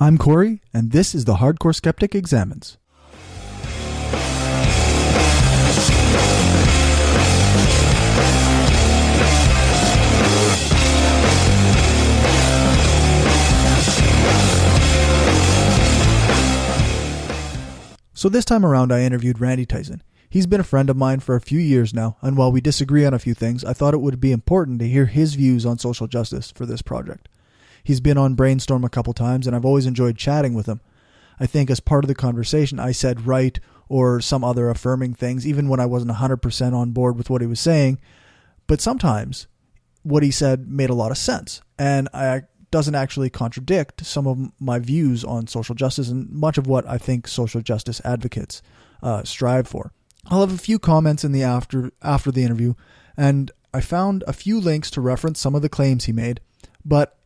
I'm Corey, and this is the Hardcore Skeptic Examines. So this time around, I interviewed Randy Tyson. He's been a friend of mine for a few years now, and while we disagree on a few things, I thought it would be important to hear his views on social justice for this project. He's been on Brainstorm a couple times, and I've always enjoyed chatting with him. I think as part of the conversation, I said right or some other affirming things, even when I wasn't 100% on board with what he was saying. But sometimes what he said made a lot of sense, and doesn't actually contradict some of my views on social justice and much of what I think social justice advocates strive for. I'll have a few comments in the after the interview, and I found a few links to reference some of the claims he made, but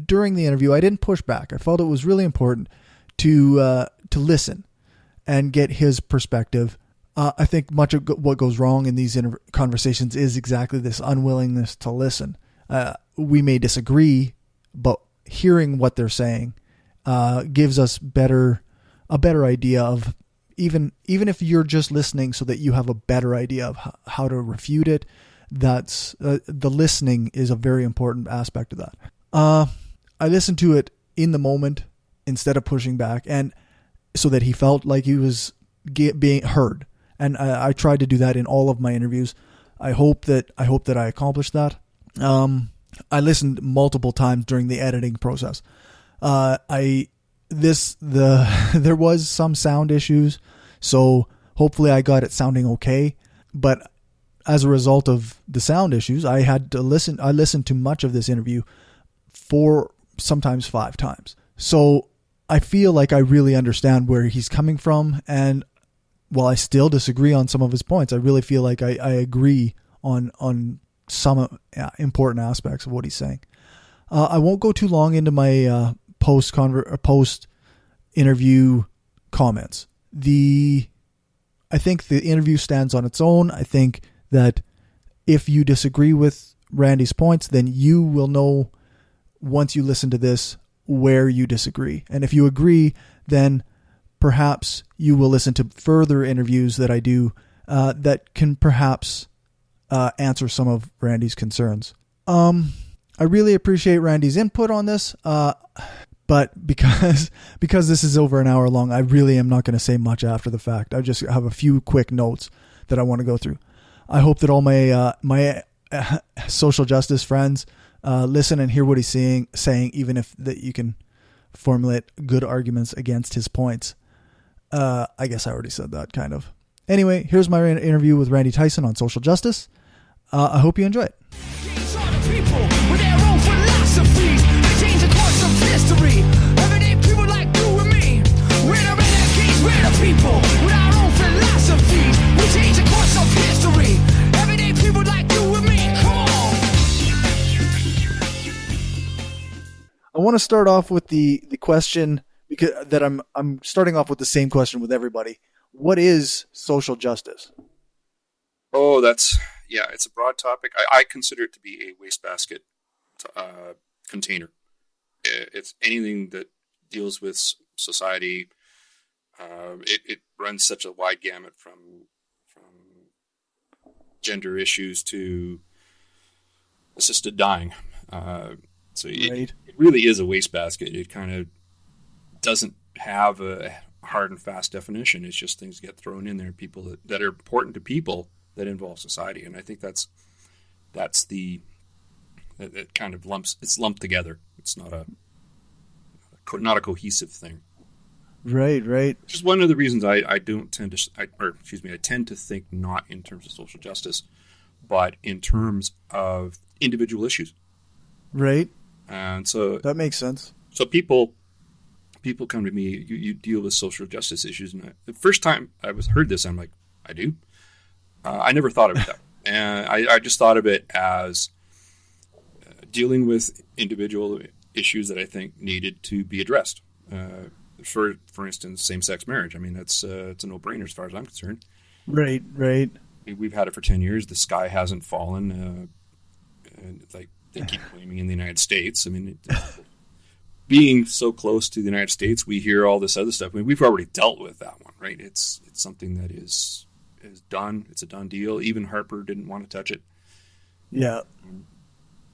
during the interview I didn't push back. I felt it was really important to listen and get his perspective. I think much of what goes wrong in these conversations is exactly this unwillingness to listen. We may disagree, but hearing what they're saying gives us a better idea of, even if you're just listening so that you have a better idea of how to refute it, that's the listening is a very important aspect of that. I listened to it in the moment instead of pushing back, and so that he felt like he was being heard. And I tried to do that in all of my interviews. I hope that I accomplished that. I listened multiple times during the editing process. There was some sound issues, so hopefully I got it sounding okay. But as a result of the sound issues, I had to listen. I listened to much of this interview 4, sometimes 5 times. So I feel like I really understand where he's coming from, and while I still disagree on some of his points, I really feel like I agree on some important aspects of what he's saying. I won't go too long into my post interview comments. I think the interview stands on its own. I think that if you disagree with Randy's points, then you will know once you listen to this where you disagree. And if you agree, then perhaps you will listen to further interviews that I do that can perhaps answer some of Randy's concerns. I really appreciate Randy's input on this, but because this is over an hour long, I really am not going to say much after the fact. I just have a few quick notes that I want to go through. I hope that all my social justice friends listen and hear what he's saying, even if that you can formulate good arguments against his points. I guess I already said that, kind of. Anyway, here's my interview with Randy Tyson on social justice. I hope you enjoy it. I want to start off with the question, because that I'm starting off with the same question with everybody. What is social justice? Oh, it's a broad topic. I consider it to be a wastebasket container. It's anything that deals with society. It runs such a wide gamut from gender issues to assisted dying. So it really is a wastebasket. It kind of doesn't have a hard and fast definition. It's just things get thrown in there, people that are important to people that involve society. And I think that's it kind of it's lumped together. It's not a cohesive thing. Right. Which is one of the reasons I tend to think not in terms of social justice, but in terms of individual issues. Right. And so that makes sense. So people come to me, you deal with social justice issues. And the first time I heard this, I'm like, I do? I never thought of it that way. And I just thought of it as dealing with individual issues that I think needed to be addressed. For instance, same-sex marriage. I mean, it's a no-brainer as far as I'm concerned. Right. We've had it for 10 years. The sky hasn't fallen. And it's like they keep claiming in the United States. I mean, being so close to the United States, we hear all this other stuff. I mean, we've already dealt with that one, right? It's something that is done. It's a done deal. Even Harper didn't want to touch it. Yeah.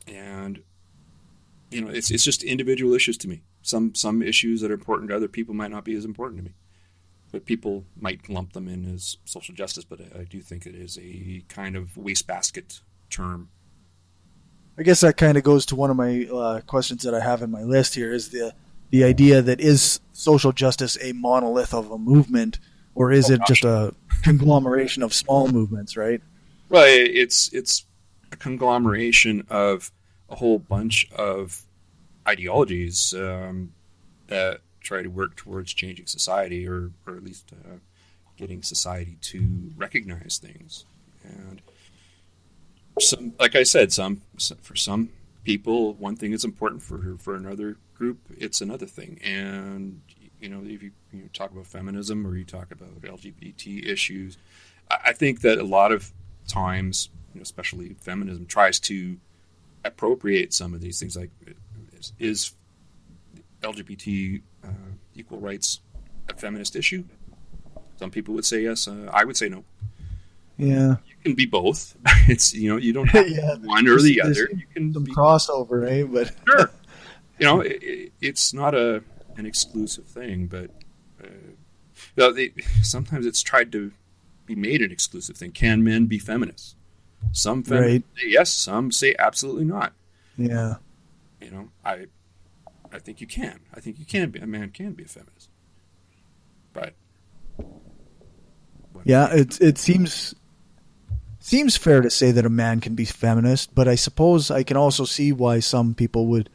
And it's just individual issues to me. Some issues that are important to other people might not be as important to me. But people might lump them in as social justice, but I do think it is a kind of wastebasket term. I guess that kind of goes to one of my questions that I have in my list here, is the idea that is social justice a monolith of a movement, or is it just a conglomeration of small movements, right? Well, it's a conglomeration of a whole bunch of ideologies that try to work towards changing society, or at least getting society to recognize things. And like I said, for some people, one thing is important. For another group, it's another thing. And if you talk about feminism or you talk about LGBT issues, I think that a lot of times, especially feminism, tries to appropriate some of these things. Like, is LGBT equal rights a feminist issue? Some people would say yes. I would say no. Yeah, you can be both. It's you don't have one or the other. You can some crossover, right? But sure, it's not an exclusive thing. But sometimes it's tried to be made an exclusive thing. Can men be feminists? Some feminists say yes. Some say absolutely not. Yeah. I think you can. I think you can be. A man can be a feminist. But yeah, it seems fair to say that a man can be feminist, but I suppose I can also see why some people would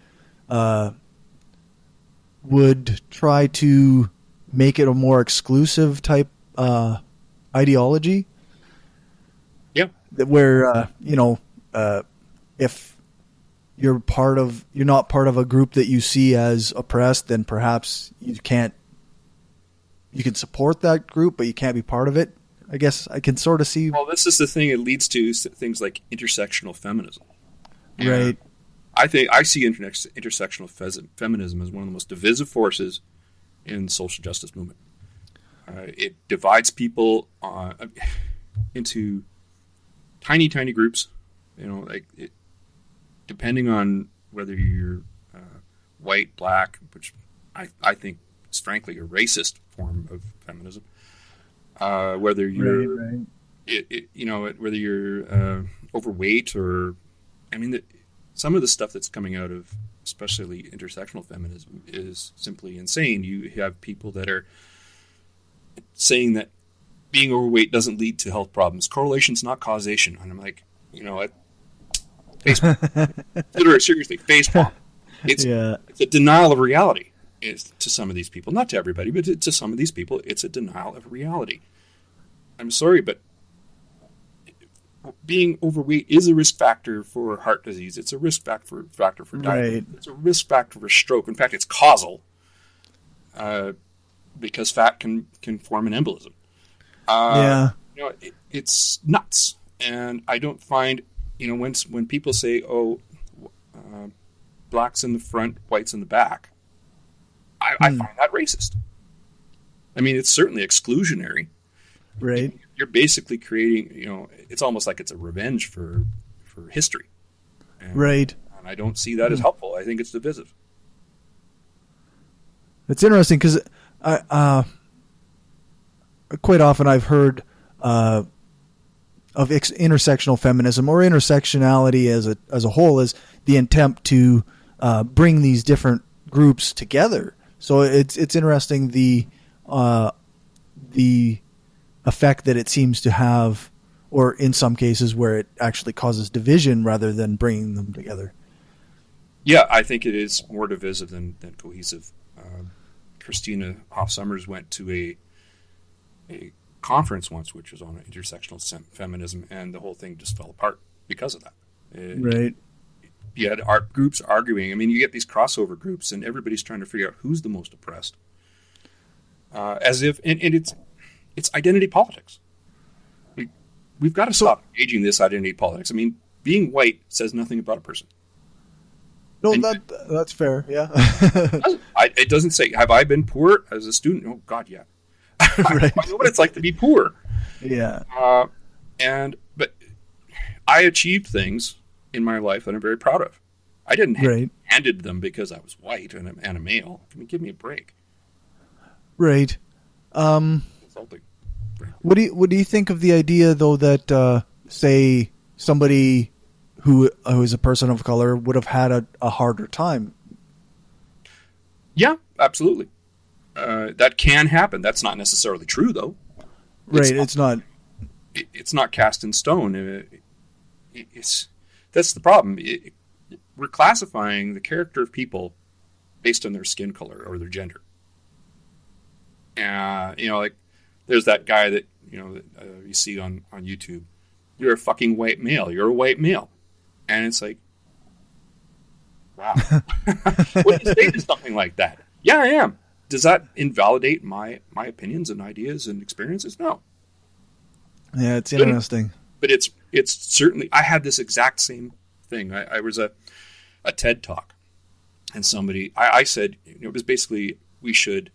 try to make it a more exclusive type ideology. Yeah. Where if you're not part of a group that you see as oppressed, then perhaps you can support that group, but you can't be part of it. I guess I can sort of see. Well, this is the thing. It leads to things like intersectional feminism. Right. I see intersectional feminism as one of the most divisive forces in the social justice movement. It divides people into tiny, tiny groups. Depending on whether you're white, black, which I think is frankly a racist form of feminism. Whether you're, whether you're overweight, or, some of the stuff that's coming out of especially intersectional feminism is simply insane. You have people that are saying that being overweight doesn't lead to health problems. Correlation's not causation. And I'm like, facepalm. Seriously, facepalm. It's a denial of reality. To some of these people, not to everybody, but to some of these people, it's a denial of reality. I'm sorry, but being overweight is a risk factor for heart disease. It's a risk factor for diabetes. Right. It's a risk factor for stroke. In fact, it's causal, because fat can form an embolism. It's nuts, and I don't find when people say, blacks in the front, whites in the back. I find that racist. It's certainly exclusionary. Right. You're basically creating, it's almost like it's a revenge for history. Right. And I don't see that as helpful. I think it's divisive. It's interesting because quite often I've heard of intersectional feminism, or intersectionality as a whole, as the attempt to bring these different groups together. So it's interesting the effect that it seems to have, or in some cases where it actually causes division rather than bringing them together. Yeah, I think it is more divisive than cohesive. Christina Hoff Sommers went to a conference once, which was on intersectional feminism, and the whole thing just fell apart because of that. Right. You had art groups arguing. You get these crossover groups, and everybody's trying to figure out who's the most oppressed. As if, and it's identity politics. We've got to stop engaging this identity politics. Being white says nothing about a person. No, And that's fair. Yeah. it doesn't say, have I been poor as a student? Oh, God, yeah. Right. I know what it's like to be poor. Yeah. But I achieved things in my life that I'm very proud of. I didn't handed them because I was white and a male. I mean, give me a break. Right. Insulting. What do you think of the idea, though, that say somebody who is a person of color would have had a harder time? Yeah, absolutely. That can happen. That's not necessarily true, though. It's not. It's not cast in stone. That's the problem. We're classifying the character of people based on their skin color or their gender. Like there's that guy that you see on YouTube. You're a fucking white male. You're a white male, and it's like, wow. What do you say to something like that? Yeah, I am. Does that invalidate my opinions and ideas and experiences? No. Yeah, it's interesting. But it's certainly. I had this exact same thing. I was a TED talk, and I said it was basically we should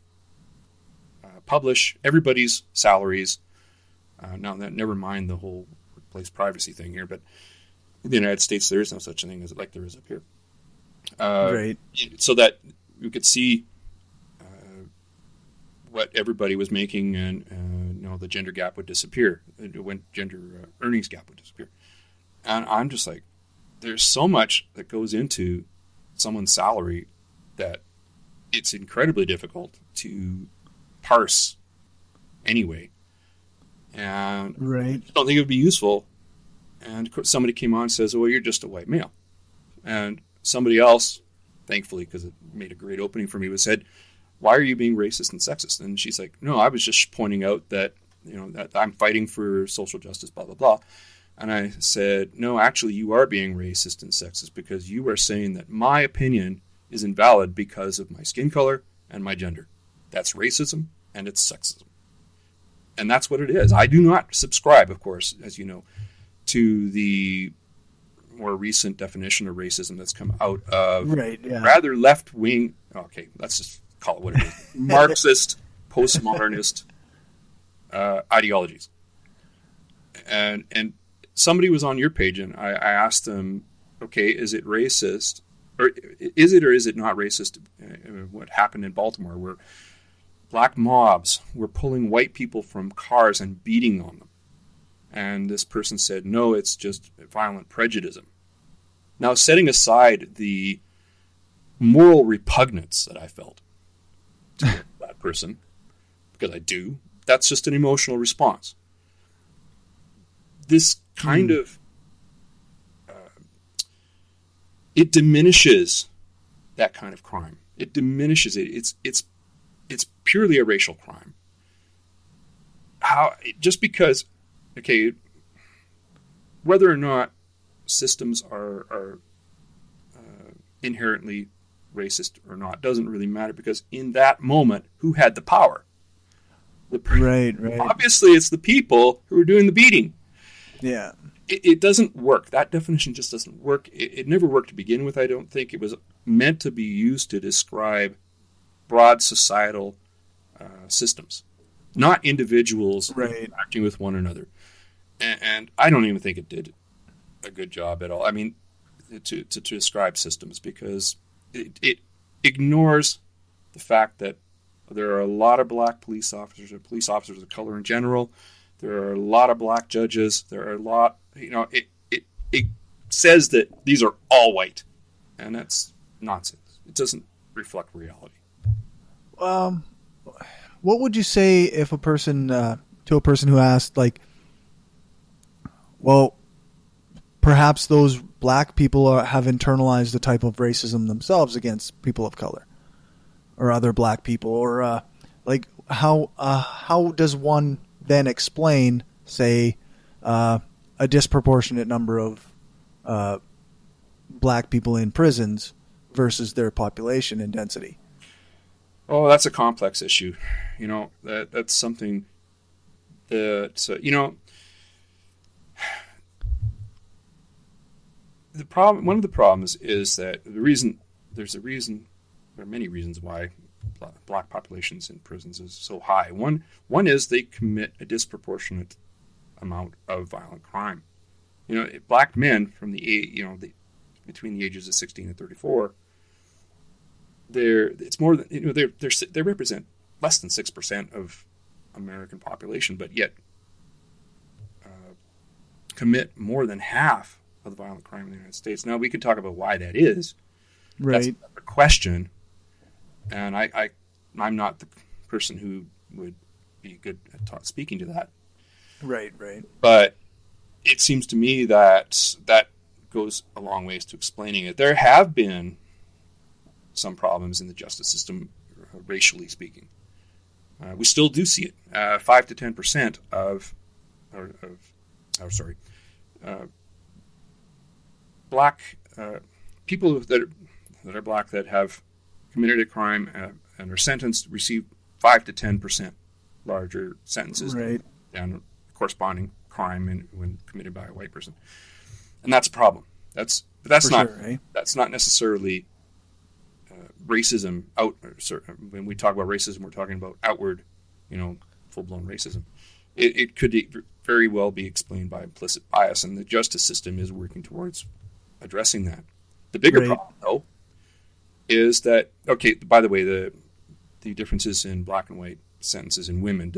publish everybody's salaries. Now, never mind the whole workplace privacy thing here, but in the United States there is no such thing as like there is up here. Right. So that you could see what everybody was making, and the gender gap would disappear. When gender earnings gap would disappear. And I'm just like, there's so much that goes into someone's salary that it's incredibly difficult to parse anyway. And I don't think it would be useful. And somebody came on and says, well, you're just a white male. And somebody else, thankfully, because it made a great opening for me, was said, why are you being racist and sexist? And she's like, no, I was just pointing out that, that I'm fighting for social justice, blah, blah, blah. And I said, no, actually, you are being racist and sexist because you are saying that my opinion is invalid because of my skin color and my gender. That's racism and it's sexism. And that's what it is. I do not subscribe, of course, as you know, to the more recent definition of racism that's come out of rather left-wing, okay, let's just call it what it is, Marxist, postmodernist ideologies. And somebody was on your page, and I asked them, okay, is it racist, or is it not racist, what happened in Baltimore, where black mobs were pulling white people from cars and beating on them? And this person said, no, it's just violent prejudice. Now, setting aside the moral repugnance that I felt to that person, because I do, that's just an emotional response. This kind of, it diminishes that kind of crime. It diminishes it. It's purely a racial crime. Just because, okay, whether or not systems are inherently racist or not doesn't really matter, because in that moment, who had the power? Right. Obviously, it's the people who are doing the beating. Yeah. It doesn't work. That definition just doesn't work. It never worked to begin with, I don't think. It was meant to be used to describe broad societal systems, not individuals interacting with one another. And I don't even think it did a good job at all. I mean, to describe systems, because it ignores the fact that there are a lot of black police officers, or police officers of color in general. There are a lot of black judges. There are a lot, it says that these are all white, and that's nonsense. It doesn't reflect reality. What would you say if to a person who asked, like, well, perhaps those black people have internalized a type of racism themselves against people of color or other black people, or like how does one then explain, say, a disproportionate number of black people in prisons versus their population and density? Oh, that's a complex issue. That's something that, the problem, one of the problems is that there are many reasons why black populations in prisons is so high. One is they commit a disproportionate amount of violent crime. Black men from between the ages of 16 and 34, it's more than, they represent less than 6% of American population, but yet commit more than half of the violent crime in the United States. Now, we could talk about why that is. Right. That's a question, and I'm not the person who would be good at speaking to that. Right. But it seems to me that goes a long ways to explaining it. There have been some problems in the justice system, racially speaking. We still do see it. 5 to 10% black people that are black that have committed a crime and are sentenced receive 5 to 10% larger sentences than a corresponding crime when committed by a white person, and that's a problem. That's not necessarily racism. When we talk about racism, we're talking about outward, full-blown racism. It could very well be explained by implicit bias, and the justice system is working towards addressing that. The bigger problem, though, is that, by the way, the differences in black and white sentences in women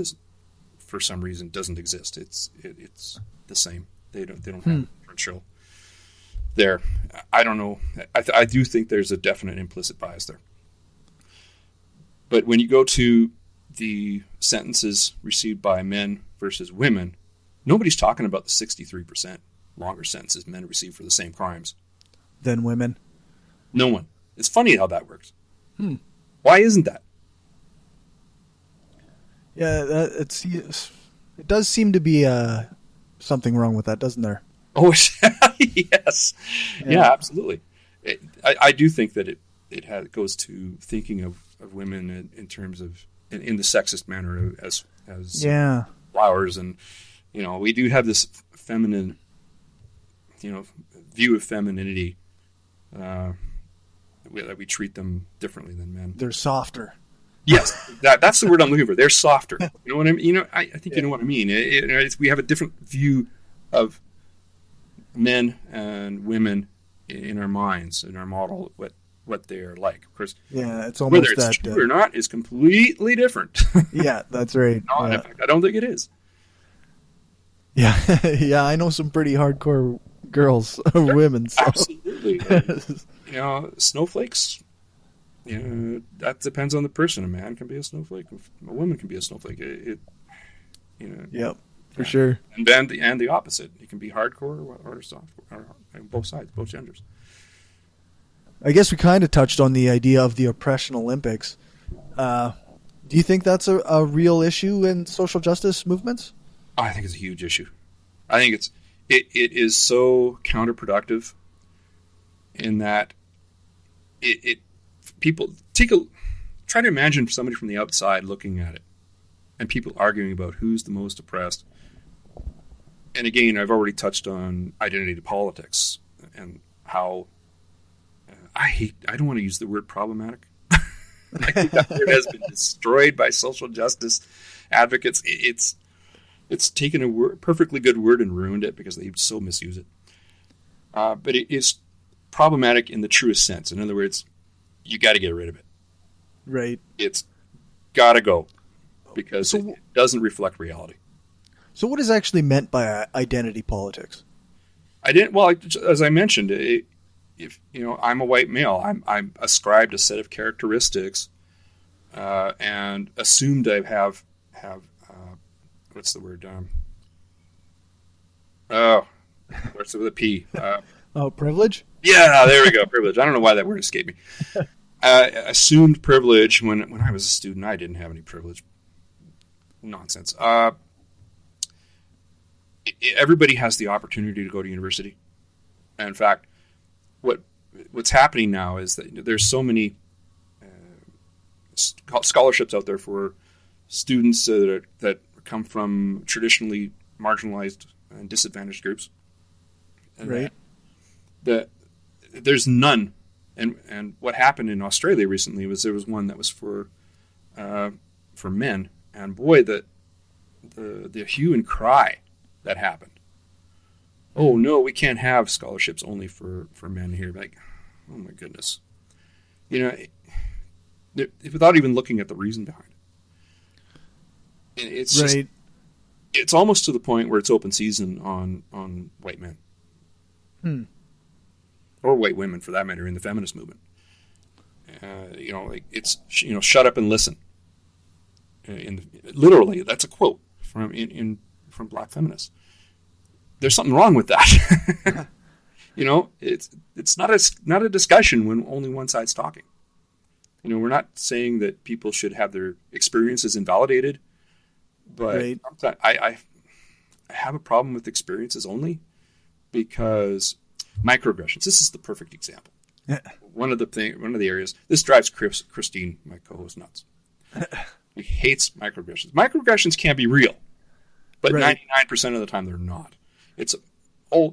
for some reason doesn't exist. It's the same. They don't have differential there. I don't know. I do think there's a definite implicit bias there. But when you go to the sentences received by men versus women, nobody's talking about the 63% longer sentences men receive for the same crimes than women. No one. It's funny how that works. Why isn't that? Yeah, it does seem to be something wrong with that, doesn't there? Oh, yes. Yeah, absolutely. I do think that it goes to thinking of women in terms of in the sexist manner as flowers, and we do have this feminine view of femininity that we treat them differently than men. They're softer. Yes, that's the word I'm looking for. They're softer. You know what I mean? I think you know what I mean. We have a different view of men and women in our minds, in our model, what they're like. Of course, it's almost whether it's true or not is completely different. Yeah, that's right. No, in fact, I don't think it is. Yeah, yeah, I know some pretty hardcore girls or women. So. Absolutely. Snowflakes. That depends on the person. A man can be a snowflake. A woman can be a snowflake. Yep, for sure. And then the opposite. It can be hardcore or soft, or both sides, both genders. I guess we kind of touched on the idea of the oppression Olympics. Do you think that's a real issue in social justice movements? I think it's a huge issue. I think it is so counterproductive in that people try to imagine somebody from the outside looking at it and people arguing about who's the most oppressed. And again, I've already touched on identity politics and how I don't want to use the word problematic. I think that word has been destroyed by social justice advocates. It's taken a perfectly good word and ruined it because they so misuse it. But it is problematic in the truest sense. In other words, you got to get rid of it. Right. It's got to go because it doesn't reflect reality. So what is actually meant by identity politics? As I mentioned, if I'm a white male, I'm ascribed a set of characteristics and assumed I have what's the word? Starts with a P. Privilege? Yeah, there we go. Privilege. I don't know why that word escaped me. Assumed privilege. When I was a student, I didn't have any privilege. Nonsense. Everybody has the opportunity to go to university. And in fact, what's happening now is that there's so many scholarships out there for students that come from traditionally marginalized and disadvantaged groups. And right. there's none. And what happened in Australia recently was there was one that was for men, and boy, the hue and cry that happened. Oh no, we can't have scholarships only for men here. Like, oh my goodness, without even looking at the reason behind it. It's right. Just, it's almost to the point where it's open season on white men. Or white women, for that matter, in the feminist movement. It's shut up and listen. Literally, that's a quote from Black feminists. There's something wrong with that. It's not a discussion when only one side's talking. We're not saying that people should have their experiences invalidated, but right. I have a problem with experiences only because microaggressions. This is the perfect example. One of the areas this drives Christine, my co-host, nuts. He hates microaggressions. Microaggressions can be real, but right. 99% of the time they're not. It's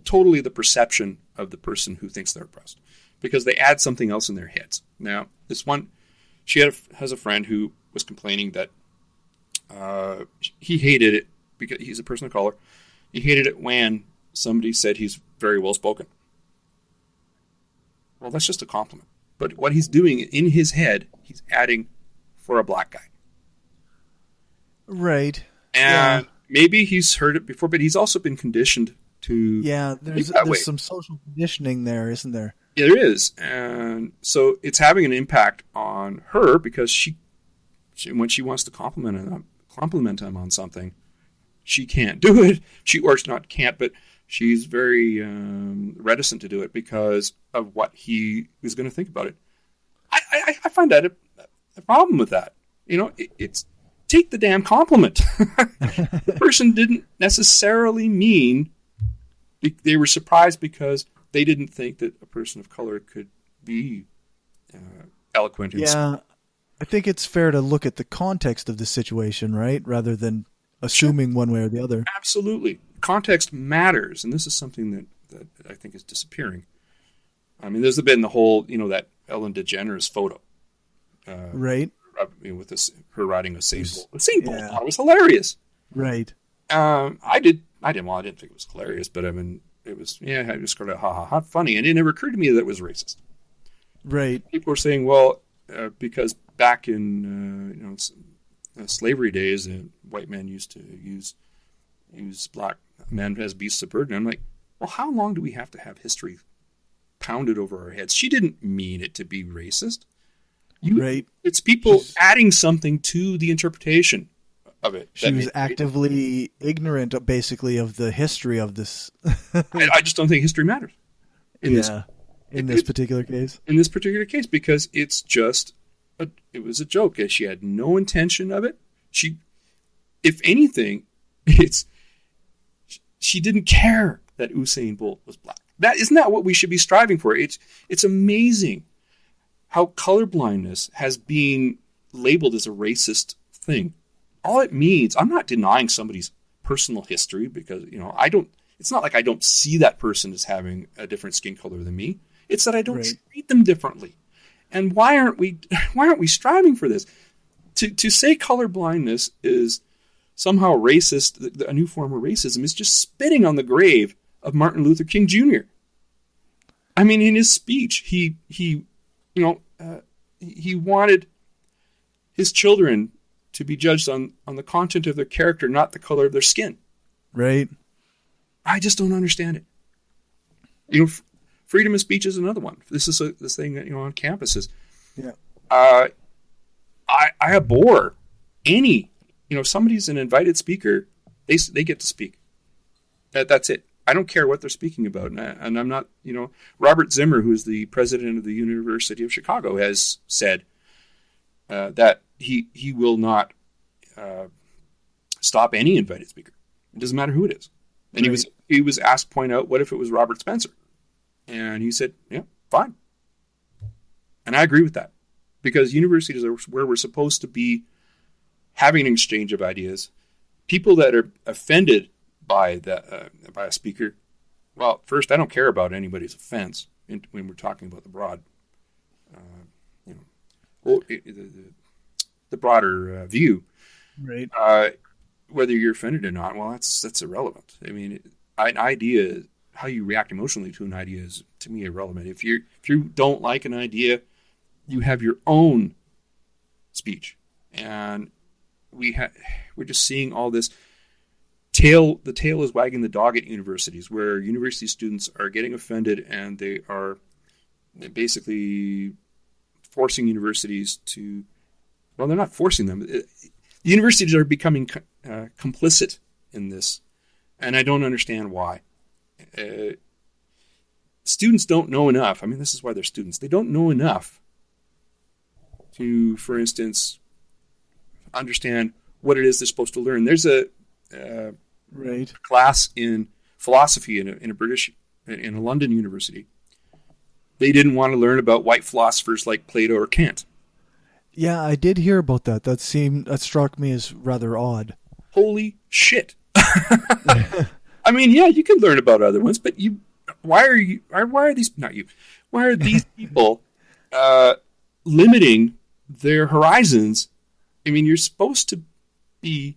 totally the perception of the person who thinks they're oppressed because they add something else in their heads. Now, this one, she has a friend who was complaining that he hated it because he's a person of color. He hated it when somebody said he's very well spoken. Well, that's just a compliment. But what he's doing in his head, he's adding for a black guy. Right. And maybe he's heard it before, but he's also been conditioned to. Yeah, there's some social conditioning there, isn't there? Yeah, there is. And so it's having an impact on her because she when she wants to compliment him on something, she can't do it. But she's very reticent to do it because of what he is going to think about it. I find that a problem with that. It's take the damn compliment. The person didn't necessarily mean they were surprised because they didn't think that a person of color could be eloquent. Yeah, I think it's fair to look at the context of the situation, right, rather than assuming one way or the other. Absolutely. Context matters, and this is something that I think is disappearing. I mean, there's been the whole, that Ellen DeGeneres photo. Right. With her riding a Usain Bolt. Usain Bolt thought it was hilarious. Right. I didn't think it was hilarious, but I mean, it was, I just sort of, ha, funny. And it never occurred to me that it was racist. Right. People were saying, well, because back in, slavery days, white men used to use black men as beasts of burden. I'm like, well, how long do we have to have history pounded over our heads? She didn't mean it to be racist. Right. It's people adding something to the interpretation of it. She was actively ignorant, basically, of the history of this. I just don't think history matters. In this particular case. In this particular case, because it's just, it was a joke. She had no intention of it. If anything, she didn't care that Usain Bolt was black. Isn't that what we should be striving for? It's amazing how colorblindness has been labeled as a racist thing. All it means, I'm not denying somebody's personal history because, it's not like I don't see that person as having a different skin color than me. It's that I don't treat them differently. And why aren't we striving for this? To say colorblindness is somehow racist, a new form of racism, is just spitting on the grave of Martin Luther King Jr. I mean, in his speech, he wanted his children to be judged on the content of their character, not the color of their skin. Right. I just don't understand it. Freedom of speech is another one. This is this thing that, on campuses. Yeah. I abhor any, if somebody's an invited speaker, they get to speak. That's it. I don't care what they're speaking about. And I'm not, Robert Zimmer, who's the president of the University of Chicago, has said that he will not stop any invited speaker. It doesn't matter who it is. And he was asked to point out, what if it was Robert Spencer? And he said, yeah, fine. And I agree with that. Because universities are where we're supposed to be having an exchange of ideas. People that are offended by a speaker, Well, first, I don't care about anybody's offense when we're talking about the broad, the broader view. Right. Whether you're offended or not, well, that's irrelevant. I mean, an idea, how you react emotionally to an idea is, to me, irrelevant. If you don't like an idea, you have your own speech, and we're just seeing all this. The tail is wagging the dog at universities, where university students are getting offended, and they are basically forcing universities to. Well, they're not forcing them. Universities are becoming complicit in this, and I don't understand why. Students don't know enough. I mean, this is why they're students. They don't know enough to, for instance, understand what it is they're supposed to learn. There's a class in philosophy in a London university. They didn't want to learn about white philosophers like Plato or Kant. Yeah, I did hear about that. That struck me as rather odd. Holy shit! I mean, yeah, you can learn about other ones, but why are these people limiting their horizons? I mean, you're supposed to be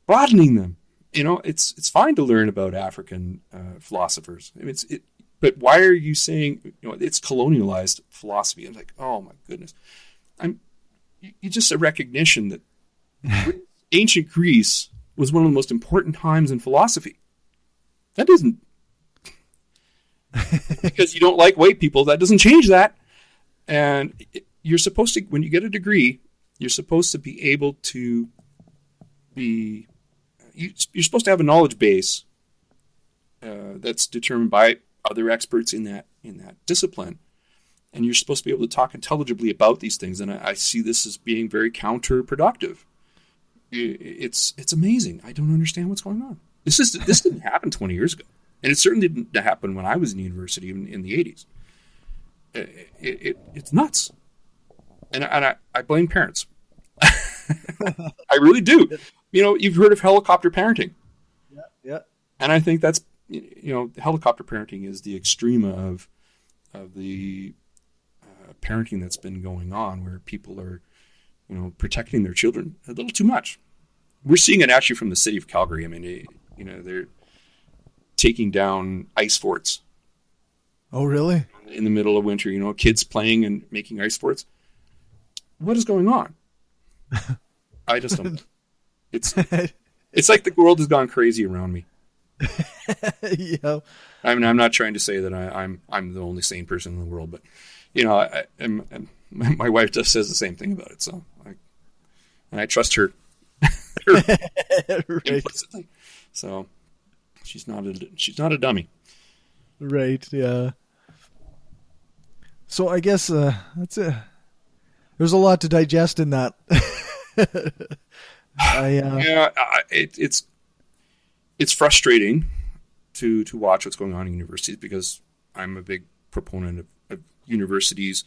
broadening them. You know, it's fine to learn about African philosophers. I mean, but why are you saying, it's colonialized philosophy? I'm like, oh my goodness. You just a recognition that ancient Greece was one of the most important times in philosophy. That isn't because you don't like white people. That doesn't change that. And you're supposed to, when you get a degree, you're supposed to be able to be. You're supposed to have a knowledge base that's determined by other experts in that discipline. And you're supposed to be able to talk intelligibly about these things. And I see this as being very counterproductive. It's amazing. I don't understand what's going on. This didn't happen 20 years ago. And it certainly didn't happen when I was in university in the 80s. It's nuts. And I blame parents. I really do. You've heard of helicopter parenting. Yeah. And I think that's, helicopter parenting is the extreme of the parenting that's been going on, where people are, protecting their children a little too much. We're seeing it actually from the city of Calgary. I mean, they're taking down ice forts. Oh, really? In the middle of winter, kids playing and making ice forts. What is going on? I just don't. It's like the world has gone crazy around me. Yeah. I mean, I'm not trying to say that I'm the only sane person in the world, but my wife just says the same thing about it. So, I trust her implicitly. So, she's not a dummy. Right. Yeah. So I guess that's it. There's a lot to digest in that. It's frustrating to watch what's going on in universities, because I'm a big proponent of universities.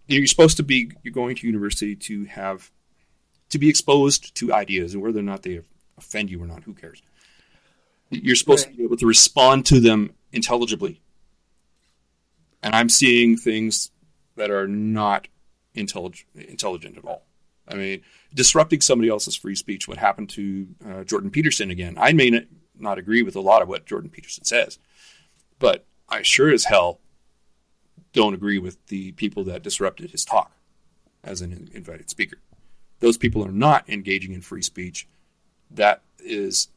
You're going to university to be exposed to ideas, and whether or not they offend you or not, who cares? You're supposed to be able to respond to them intelligibly. And I'm seeing things that are not intelligent at all. I mean, disrupting somebody else's free speech. What happened to Jordan Peterson again? I may not agree with a lot of what Jordan Peterson says, but I sure as hell don't agree with the people that disrupted his talk as an invited speaker. Those people are not engaging in free speech. That is,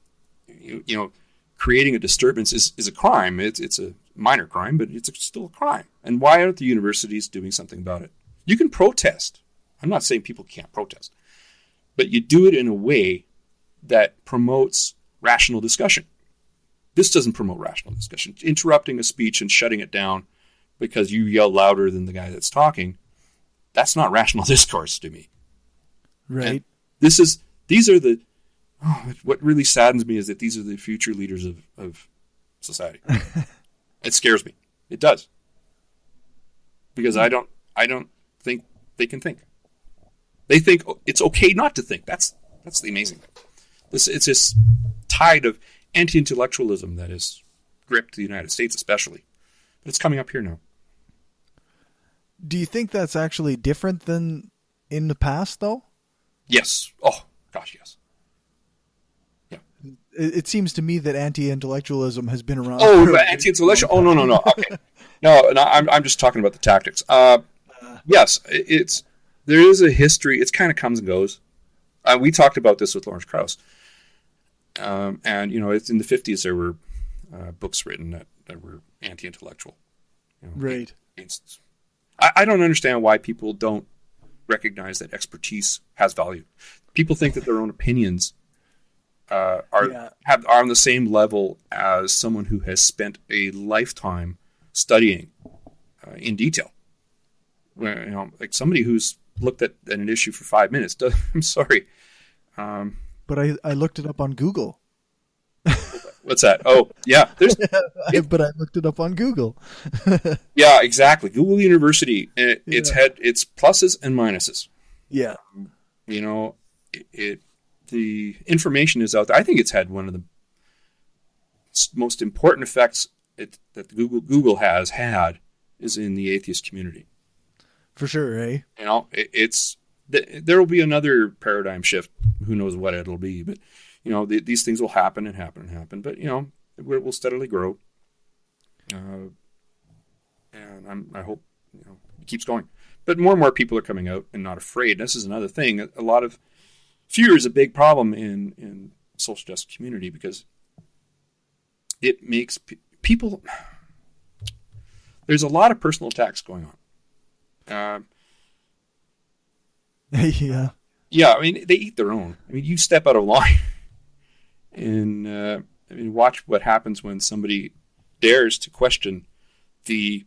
creating a disturbance is a crime. It's a minor crime, but it's still a crime. And why aren't the universities doing something about it? You can protest. I'm not saying people can't protest, but you do it in a way that promotes rational discussion. This doesn't promote rational discussion. Interrupting a speech and shutting it down because you yell louder than the guy that's talking, that's not rational discourse to me. Right. And what really saddens me is that these are the future leaders of society. It scares me. It does. Because I don't think they can think. They think it's okay not to think. That's the amazing thing. It's this tide of anti-intellectualism that is gripped the United States especially. But it's coming up here now. Do you think that's actually different than in the past, though? Yes. Oh, gosh, yes. Yeah. It seems to me that anti-intellectualism has been around. Oh, anti-intellectual? Oh, no. Okay. No, I'm just talking about the tactics. Yes, there is a history. It kind of comes and goes. We talked about this with Lawrence Krauss. And, it's in the 50s there were books written that were anti-intellectual. Right. I don't understand why people don't recognize that expertise has value. People think that their own opinions are on the same level as someone who has spent a lifetime studying in detail. Like somebody who's looked at an issue for 5 minutes. I'm sorry. But I looked it up on Google. What's that? Oh, yeah. But I looked it up on Google. Yeah, exactly. Google University. It's pluses and minuses. Yeah. The information is out there. I think it's had one of the most important effects that Google has had is in the atheist community. For sure, eh? There will be another paradigm shift. Who knows what it'll be, but these things will happen and happen and happen. But we'll steadily grow, and I hope it keeps going. But more and more people are coming out and not afraid. This is another thing. A lot of fear is a big problem in social justice community because it makes people. There's a lot of personal attacks going on. Yeah. Yeah, I mean, they eat their own. I mean, you step out of line and watch what happens when somebody dares to question the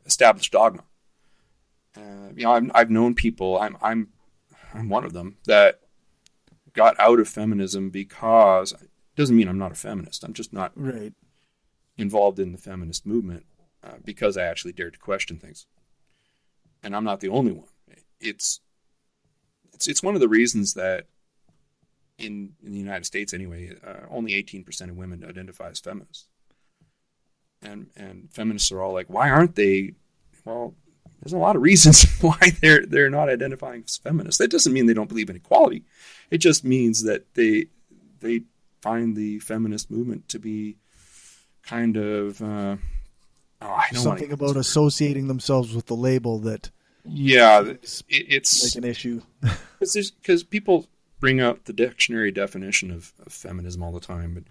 established dogma. I've known people. I'm one of them that got out of feminism because it doesn't mean I'm not a feminist. I'm just not involved in the feminist movement because I actually dared to question things. And I'm not the only one. It's one of the reasons that in the United States anyway, only 18% of women identify as feminists. And feminists are all like, why aren't they? Well, there's a lot of reasons why they're not identifying as feminists. That doesn't mean they don't believe in equality. It just means that they find the feminist movement to be kind of something about associating themselves with the label that. Yeah, it's like an issue. Because people bring up the dictionary definition of feminism all the time,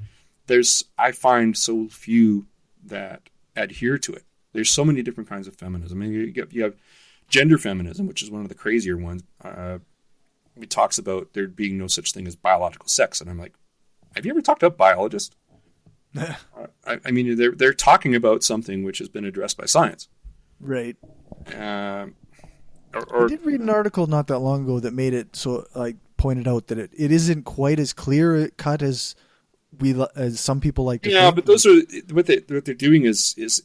but I find so few that adhere to it. There's so many different kinds of feminism. I mean, you have gender feminism, which is one of the crazier ones. It talks about there being no such thing as biological sex, and I'm like, have you ever talked to a biologist? I mean, they're talking about something which has been addressed by science, right? I did read an article not that long ago that made it so, like, pointed out that it isn't quite as clear cut as some people like to think. Yeah, but those are what they're doing is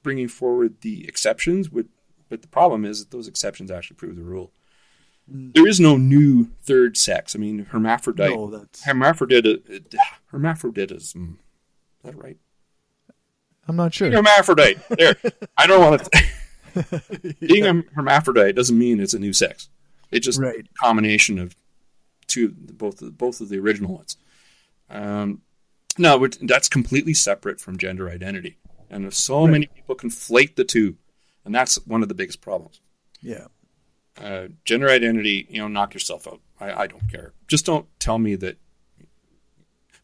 bringing forward the exceptions. But the problem is that those exceptions actually prove the rule. There is no new third sex. I mean, hermaphrodite. No, that's hermaphroditism. Is that right? I'm not sure. Hermaphrodite. There. I don't want to. Being a hermaphrodite doesn't mean it's a new sex. It's just a combination of both of the original ones. No, that's completely separate from gender identity, and so many people conflate the two, and that's one of the biggest problems. Yeah. Gender identity, knock yourself out. I don't care. Just don't tell me that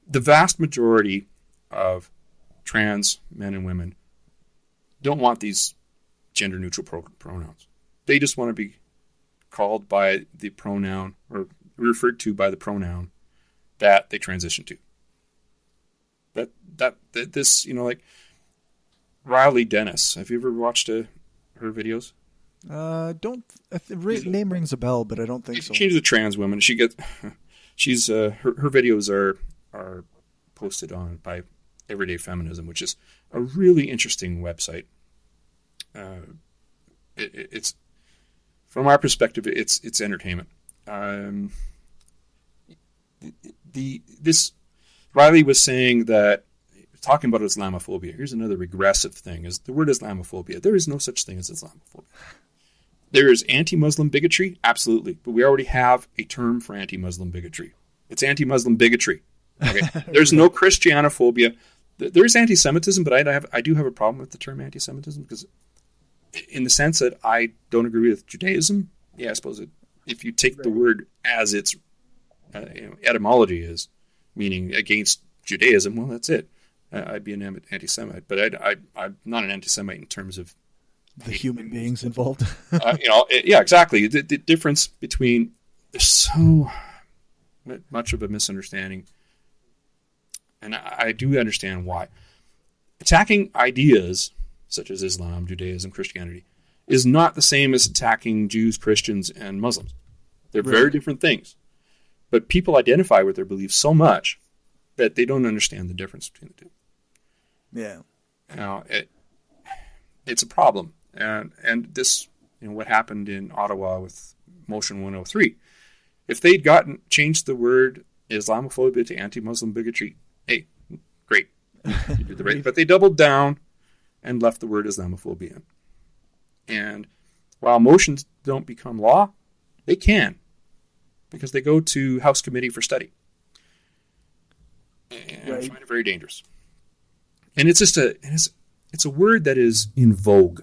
the vast majority of trans men and women don't want these gender-neutral pronouns. They just want to be called by the pronoun or referred to by the pronoun that they transition to. This, like Riley Dennis. Have you ever watched her videos? Name rings a bell, but I don't think so. She's a trans woman. Her videos are posted on by Everyday Feminism, which is a really interesting website. It's from our perspective, it's entertainment. This Riley was saying that talking about Islamophobia. Here's another regressive thing: is the word Islamophobia. There is no such thing as Islamophobia. There is anti-Muslim bigotry, absolutely, but we already have a term for anti-Muslim bigotry. It's anti-Muslim bigotry. Okay, there's no Christianophobia. There is anti-Semitism, but I do have a problem with the term anti-Semitism because, in the sense that I don't agree with Judaism. Yeah, I suppose if you take the word as its etymology is, meaning against Judaism, well, that's it. I'd be an anti-Semite, but I'm not an anti-Semite in terms of the human beings involved. Yeah, exactly. The difference between there's so much of a misunderstanding, and I do understand why. Attacking ideas such as Islam, Judaism, Christianity is not the same as attacking Jews, Christians, and Muslims. They're very different things. But people identify with their beliefs so much that they don't understand the difference between the two. Yeah. It's a problem. And this, what happened in Ottawa with Motion 103, if they'd changed the word Islamophobia to anti-Muslim bigotry, hey, great. You did the right. But they doubled down and left the word Islamophobia in. And while motions don't become law, they can, because they go to House Committee for Study. And I find it very dangerous. And it's just it's a word that is in vogue.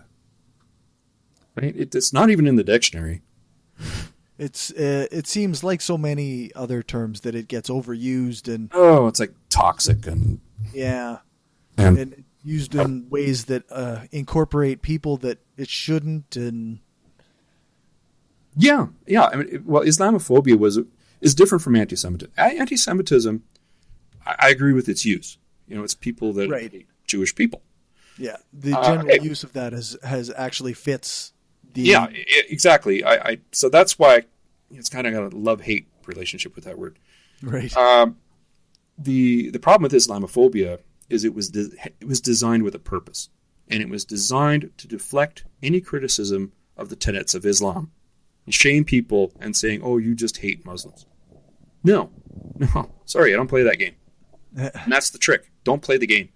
Right? It's not even in the dictionary. It seems like so many other terms that it gets overused and it's like toxic and and used in ways that incorporate people that it shouldn't. And I mean, Islamophobia is different from anti-Semitism. Anti-Semitism, I agree with its use. It's people that hate Jewish people. Yeah, the general use of that has actually fits. Exactly. So that's why it's kind of got a love-hate relationship with that word. Right. The problem with Islamophobia is it was designed with a purpose, and it was designed to deflect any criticism of the tenets of Islam, and shame people and saying, "Oh, you just hate Muslims." No, sorry, I don't play that game. And that's the trick. Don't play the game.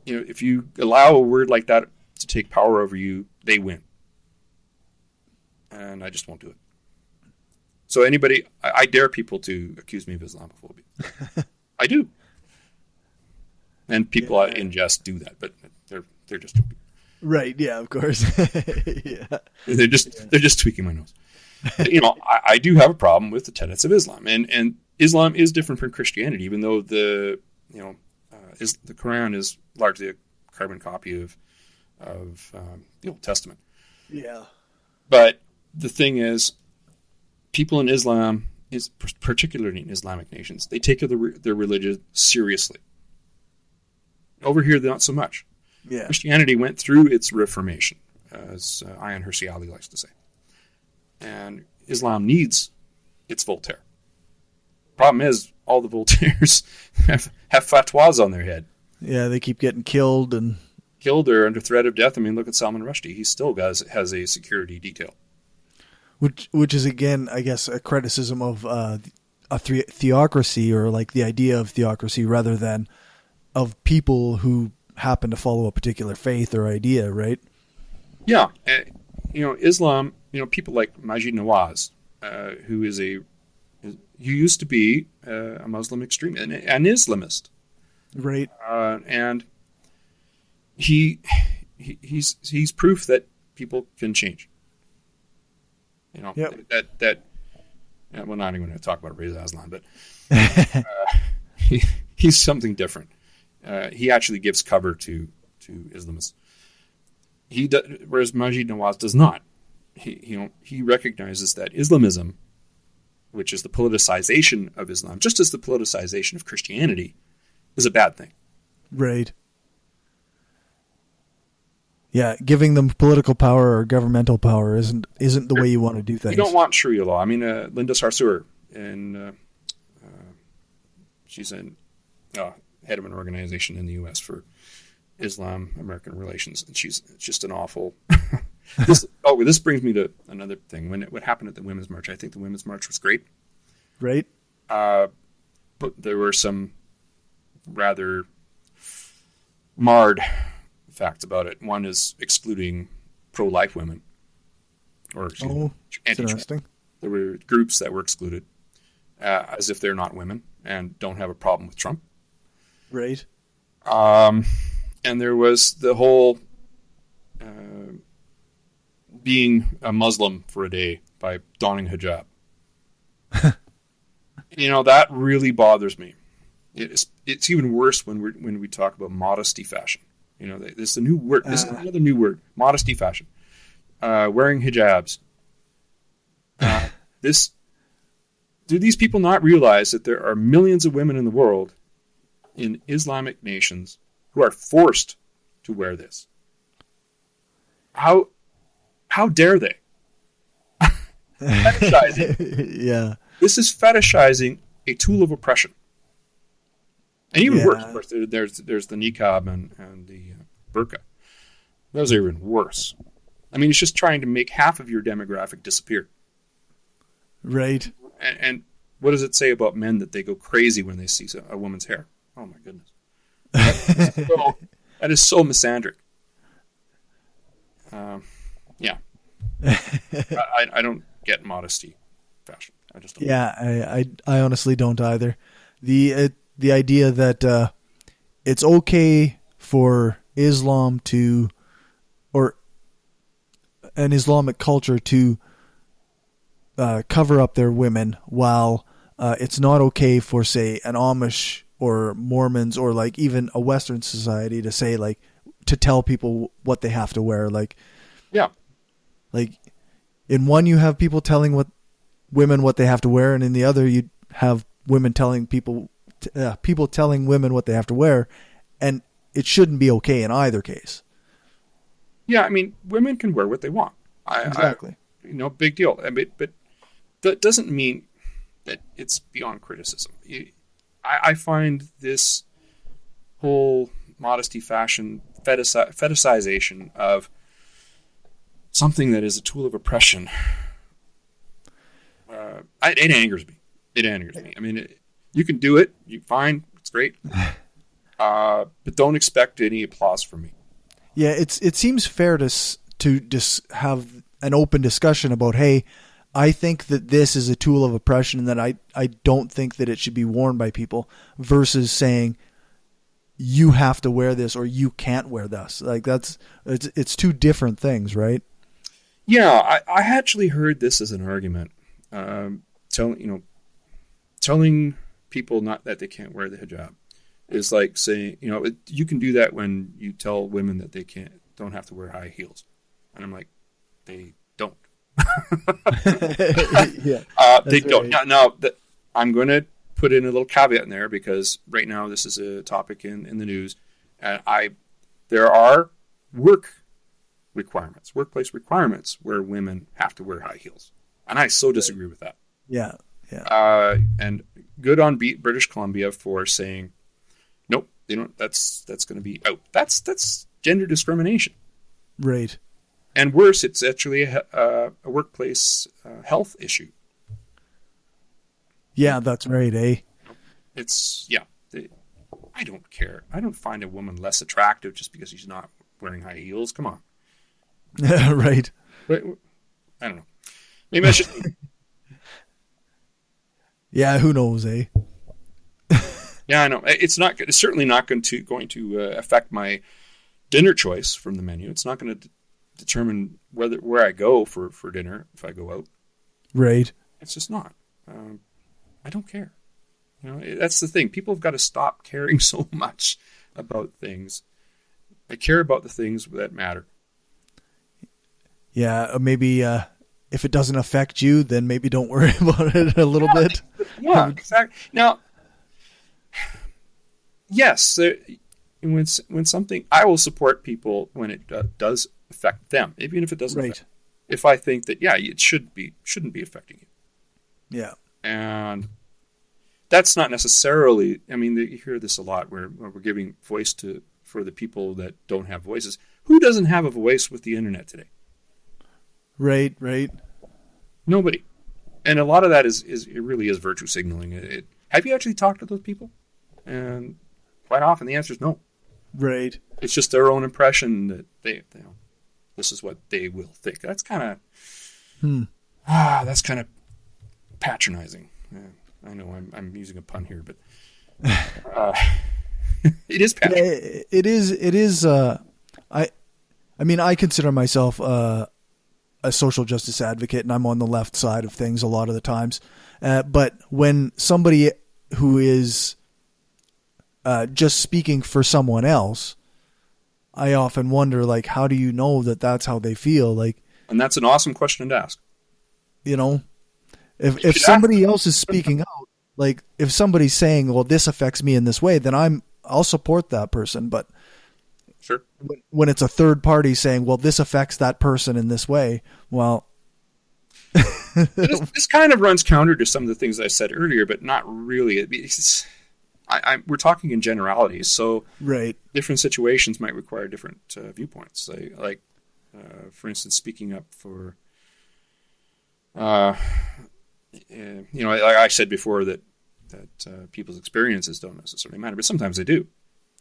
If you allow a word like that to take power over you, they win. And I just won't do it. So I dare people to accuse me of Islamophobia. I do. And people in jest do that, but they're just joking. Right, yeah, of course. Yeah. They're just tweaking my nose. I do have a problem with the tenets of Islam, and Islam is different from Christianity, even though the Quran is largely a carbon copy of the Old Testament. Yeah. But the thing is, people in Islam, particularly in Islamic nations, they take their religion seriously. Over here, not so much. Yeah. Christianity went through its reformation, as Ayaan Hirsi Ali likes to say. And Islam needs its Voltaire. Problem is, all the Voltaires have fatwas on their head. Yeah, they keep getting killed or under threat of death. I mean, look at Salman Rushdie. He still has a security detail. Which is, again, I guess, a criticism of a theocracy, or like the idea of theocracy, rather than of people who happen to follow a particular faith or idea, right? Yeah. Islam, people like Majid Nawaz, who used to be a Muslim extremist, an Islamist. Right. And he's proof that people can change. That we're not even going to talk about Reza Aslan, but he's something different. He actually gives cover to Islamists. Whereas Majid Nawaz does not. He recognizes that Islamism, which is the politicization of Islam, just as the politicization of Christianity, is a bad thing. Right. Yeah, giving them political power or governmental power isn't the way you want to do things. You don't want Sharia law. I mean, Linda Sarsour, and she's head of an organization in the U.S. for Islam-American relations, and she's just an awful. This brings me to another thing. What happened at the Women's March? I think the Women's March was great. Right. But there were some rather marred facts about it. One is excluding pro-life women, or That's anti-trans. interesting. There were groups that were excluded as if they're not women and don't have a problem with Trump. Right. And there was the whole being a Muslim for a day by donning hijab. That really bothers me. It's even worse when we talk about modesty fashion. This is a new word. This is another new word. Modesty fashion. Wearing hijabs. Do these people not realize that there are millions of women in the world, in Islamic nations, who are forced to wear this? How dare they? Fetishizing. Yeah. This is fetishizing a tool of oppression. And even worse, of course, there's the niqab and the burqa. Those are even worse. I mean, it's just trying to make half of your demographic disappear. Right. And what does it say about men that they go crazy when they see a woman's hair? Oh, my goodness. That is so misandric. Yeah. I don't get modesty fashion. I just don't. Yeah, I honestly don't either. The idea that it's okay for Islam to, or an Islamic culture to cover up their women, while it's not okay for, say, an Amish or Mormons or like even a Western society to say, like, to tell people what they have to wear. Like, yeah, like in one you have people telling women what they have to wear, and in the other you have women telling people telling women what they have to wear, and it shouldn't be okay in either case. Yeah, I mean, women can wear what they want. Exactly. Big deal. But that doesn't mean that it's beyond criticism. I find this whole modesty fashion fetishization of something that is a tool of oppression. It angers me. It angers me. I mean, you can do it. Fine. It's great. But don't expect any applause from me. Yeah, it seems fair to just have an open discussion about, hey, I think that this is a tool of oppression and that I don't think that it should be worn by people, versus saying you have to wear this or you can't wear this. Like it's two different things, right? Yeah, I actually heard this as an argument. Telling people not that they can't wear the hijab is like saying, you can do that when you tell women that they don't have to wear high heels. And I'm like, they don't. Yeah, they don't. Right. Now, I'm going to put in a little caveat in there, because right now this is a topic in the news, and there are workplace requirements where women have to wear high heels, and I so disagree with that. Yeah, yeah. And good on British Columbia for saying, nope, that's going to be out. That's gender discrimination. Right. And worse, it's actually a workplace health issue. Yeah, that's right, eh? I don't care. I don't find a woman less attractive just because she's not wearing high heels. Come on. Right. But, I don't know. Maybe that's just... Yeah, who knows, eh? Yeah, I know. It's certainly not going to affect my dinner choice from the menu. It's not going to determine where I go for dinner if I go out. Right. It's just not. I don't care. That's the thing. People have got to stop caring so much about things. I care about the things that matter. Yeah, maybe if it doesn't affect you, then maybe don't worry about it a little bit. Yeah, exactly. Now, yes, when something, I will support people when it does affect them, even if it doesn't. Right. Affect. If I think that, it shouldn't be affecting you. Yeah. And that's not necessarily, I mean, you hear this a lot where we're giving voice for the people that don't have voices. Who doesn't have a voice with the internet today? Right. Nobody. And a lot of that is it really is virtue signaling. Have you actually talked to those people? And quite often the answer is no. Right. It's just their own impression that this is what they will think. That's kind of patronizing. Yeah, I know I'm using a pun here, but it is patronizing. It is. I mean, I consider myself a social justice advocate, and I'm on the left side of things a lot of the times. But when somebody who is just speaking for someone else, I often wonder, like, how do you know that that's how they feel? Like, and that's an awesome question to ask. You know, if somebody else is speaking out, like if somebody's saying, well, this affects me in this way, then I'll support that person. But sure, when it's a third party saying, well, this affects that person in this way, well, this kind of runs counter to some of the things I said earlier, but not really. We're talking in generalities, so right. Different situations might require different viewpoints. Like, for instance, speaking up for, like I said before, that people's experiences don't necessarily matter, but sometimes they do.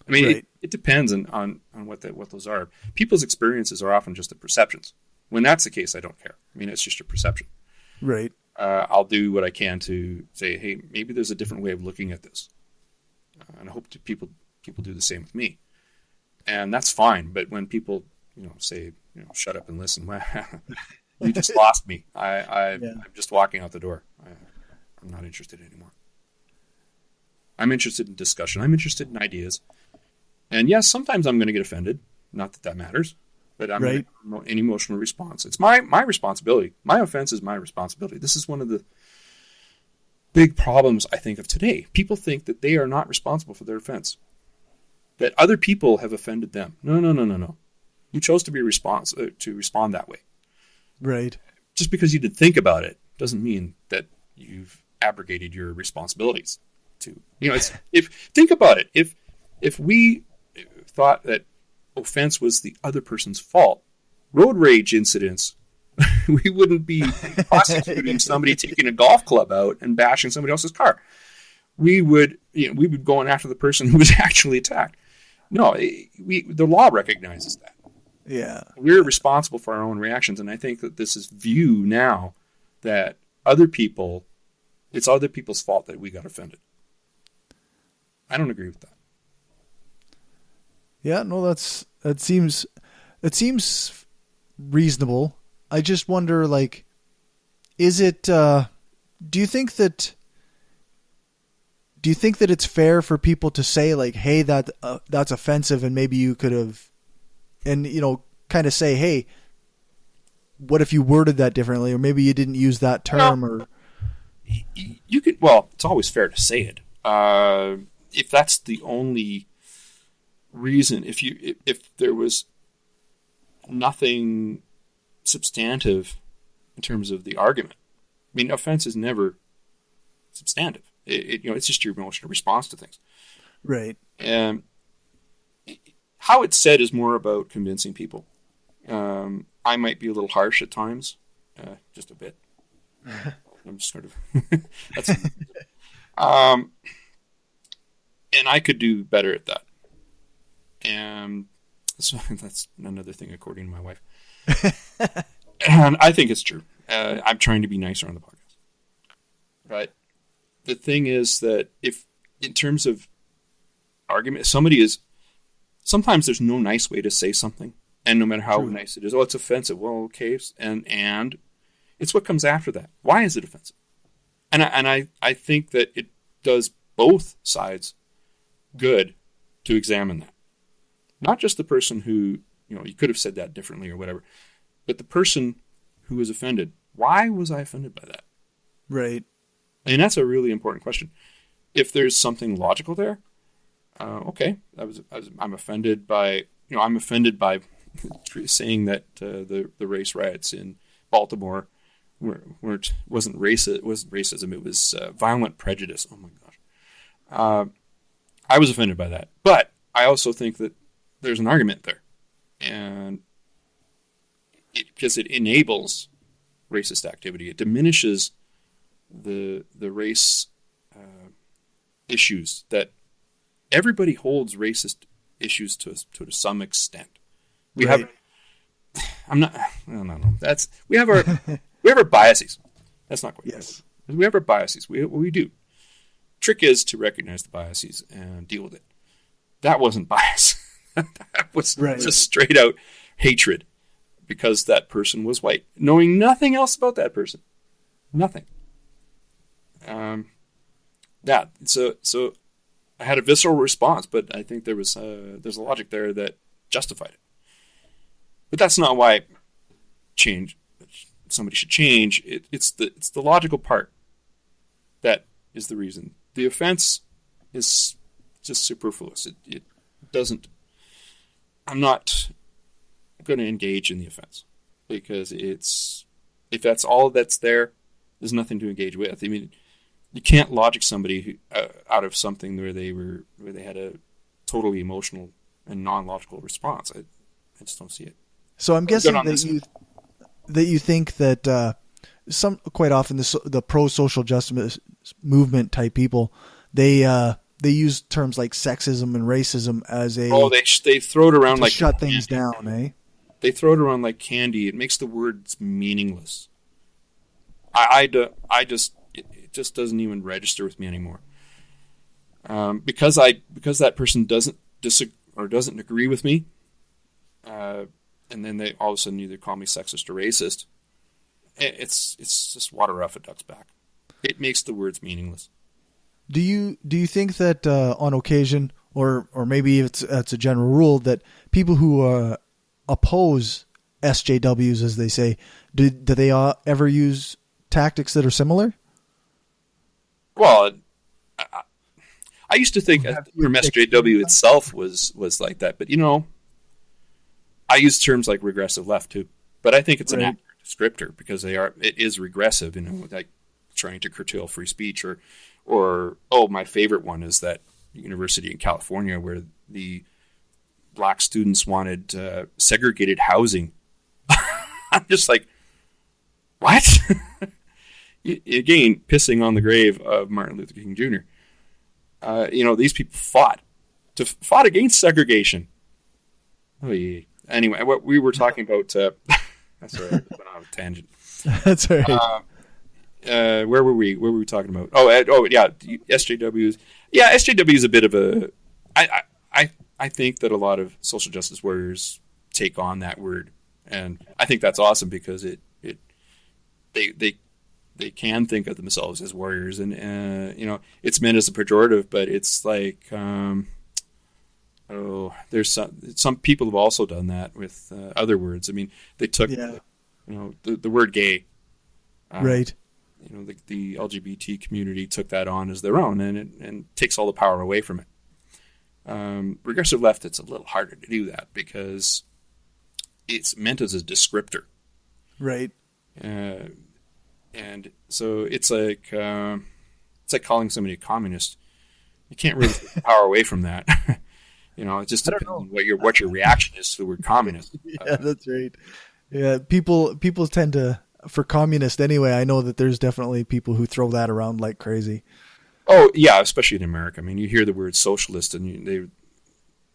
I mean, right. it depends on what those are. People's experiences are often just the perceptions. When that's the case, I don't care. I mean, it's just a perception. Right. I'll do what I can to say, hey, maybe there's a different way of looking at this. And I hope people do the same with me. And that's fine. But when people, say, shut up and listen, well, you just lost me. I'm just walking out the door. I'm not interested anymore. I'm interested in discussion. I'm interested in ideas. And yes, sometimes I'm going to get offended. Not that matters. But I'm right. An emotional response. It's my responsibility. My offense is my responsibility. This is one of the big problems, I think, of today. People think that they are not responsible for their offense. That other people have offended them. No. You chose to respond that way. Right. Just because you did think about it doesn't mean that you've abrogated your responsibilities. Think about it. If we thought that offense was the other person's fault, road rage incidents, we wouldn't be prosecuting somebody taking a golf club out and bashing somebody else's car. We would be going after the person who was actually attacked. No, the law recognizes that. Yeah. We're responsible for our own reactions, and I think that this is view now that it's other people's fault that we got offended. I don't agree with that. Yeah, no, it seems reasonable. I just wonder, like, is it, do you think that it's fair for people to say, like, hey, that's offensive, and maybe you could have, and, kind of say, hey, what if you worded that differently, or maybe you didn't use that term, or you could, well, it's always fair to say it. If that's the only reason, if there was nothing substantive in terms of the argument. I mean, offense is never substantive. It's just your emotional response to things. Right. And how it's said is more about convincing people. I might be a little harsh at times, just a bit. I'm just sort of that's and I could do better at that. And so that's another thing, according to my wife. And I think it's true. I'm trying to be nicer on the podcast. Right? The thing is that if, in terms of argument, sometimes there's no nice way to say something. And no matter how nice it is, it's offensive. Well, okay. And it's what comes after that. Why is it offensive? And I think that it does both sides good to examine that. Not just the person who, you could have said that differently or whatever, but the person who was offended. Why was I offended by that? Right. And that's a really important question. If there's something logical there, okay, I'm offended by, saying that the race riots in Baltimore wasn't racism. It was violent prejudice. Oh my gosh. I was offended by that, but I also think that there's an argument there, and because it enables racist activity, it diminishes the race issues that everybody holds racist issues to some extent. We Right. have. I'm not. No. That's we have our biases. That's not quite. Yes. We have our biases. We do. Trick is to recognize the biases and deal with it. That wasn't bias. That was just straight out hatred because that person was white, knowing nothing else about that person. Nothing. Yeah. So I had a visceral response, but I think there's a logic there that justified it. But that's not why somebody should change. It's the logical part that is the reason. The offense is just superfluous. It doesn't. I'm not going to engage in the offense because if that's all that's there, there's nothing to engage with. I mean, you can't logic somebody out of something where they had a totally emotional and non-logical response. I just don't see it. So I'm guessing that you think that quite often the pro-social justice movement type people, they use terms like sexism and racism as they throw it around like shut things down, eh? They throw it around like candy. It makes the words meaningless. It just doesn't even register with me anymore. Because that person doesn't agree with me, and then they all of a sudden either call me sexist or racist. It's just water off a duck's back. It makes the words meaningless. Do you think that on occasion, or maybe it's a general rule, that people who oppose SJWs, as they say, do they ever use tactics that are similar? Well, I used to think SJW itself was like that, but I use terms like regressive left too, but I think it's an accurate descriptor because it is regressive, like trying to curtail free speech or my favorite one is that university in California where the black students wanted segregated housing. I'm just like, what? Again, pissing on the grave of Martin Luther King Jr. These people fought against segregation. Oh, yeah. Anyway, what we were talking about, sorry, I went on a tangent. That's all right. Where were we? What were we talking about? Yeah, SJWs. Yeah, SJW is a bit of a. I think that a lot of social justice warriors take on that word, and I think that's awesome because they can think of themselves as warriors, and it's meant as a pejorative, but it's like there's some people have also done that with other words. I mean, they took the word gay, right. The LGBT community took that on as their own, and takes all the power away from it. Regressive left, it's a little harder to do that because it's meant as a descriptor, right? And so it's like calling somebody a communist. You can't really take the power away from that. It just depends on what your reaction is to the word communist. Yeah, that's right. Yeah, people tend to. For communist anyway, I know that there's definitely people who throw that around like crazy. Oh yeah, especially in America. I mean, you hear the word socialist, and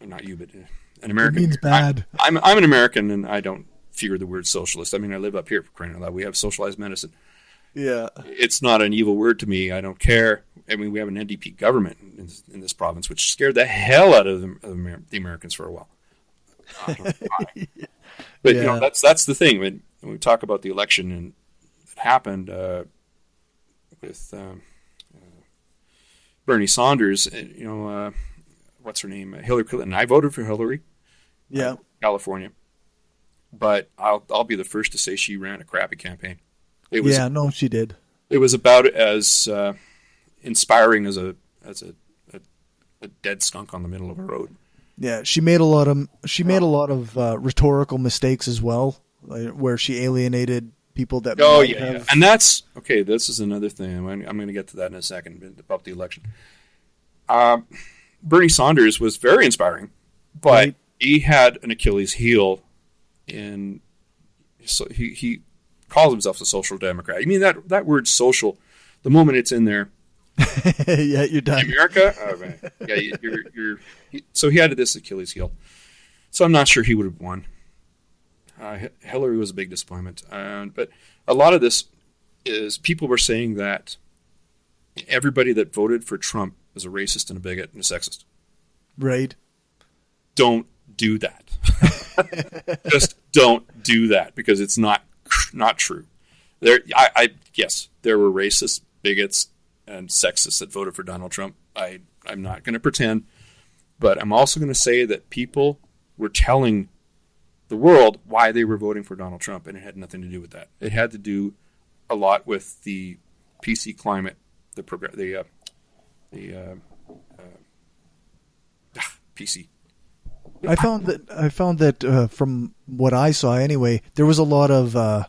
not you, but an American. It means bad. I'm an American, and I don't fear the word socialist. I mean, I live up here for crying out loud. We have socialized medicine. Yeah, it's not an evil word to me. I don't care. I mean, we have an NDP government in this province, which scared the hell out of the Americans for a while. I don't know why. But that's the thing when we talk about the election and that happened with Bernie Sanders. What's her name? Hillary Clinton. I voted for Hillary. Yeah, California. But I'll be the first to say she ran a crappy campaign. She did. It was about as inspiring as a dead skunk on the middle of a road. Yeah, she made a lot of rhetorical mistakes as well, where she alienated people that. Yeah, and that's okay. This is another thing. I'm going to get to that in a second about the election. Bernie Sanders was very inspiring, but he had an Achilles heel so he calls himself a social democrat. I mean that word social, the moment it's in there, Yeah, you're done. America, oh, man. Yeah, so he had this Achilles heel. So I'm not sure he would have won. Hillary was a big disappointment, but a lot of this is people were saying that everybody that voted for Trump was a racist and a bigot and a sexist. Right. Don't do that. Just don't do that, because it's not true. Yes, there were racists, bigots, and sexists that voted for Donald Trump. I'm not going to pretend, but I'm also going to say that people were telling the world why they were voting for Donald Trump, and it had nothing to do with that. It had to do a lot with the PC climate, PC. I found that from what I saw anyway, there was a lot of Correct.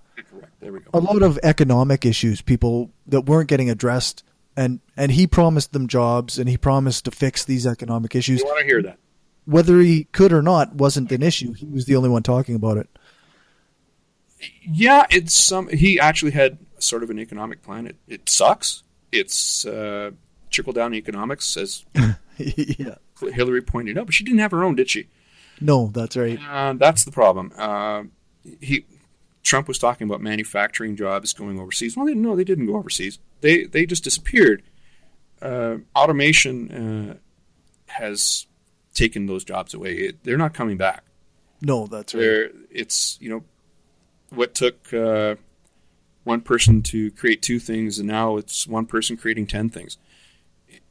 There we go. a lot of economic issues, people that weren't getting addressed, and he promised them jobs, and he promised to fix these economic issues. You want to hear that? Whether he could or not wasn't an issue. He was the only one talking about it. Yeah, he actually had sort of an economic plan. It sucks. It's trickle down economics, as Yeah. Hillary pointed out, but she didn't have her own, did she? No, that's right. That's the problem. Trump was talking about manufacturing jobs going overseas. Well, they didn't go overseas. They just disappeared. Automation has taken those jobs away. They're not coming back. No, that's right. It's what took one person to create two things, and now it's one person creating 10 things.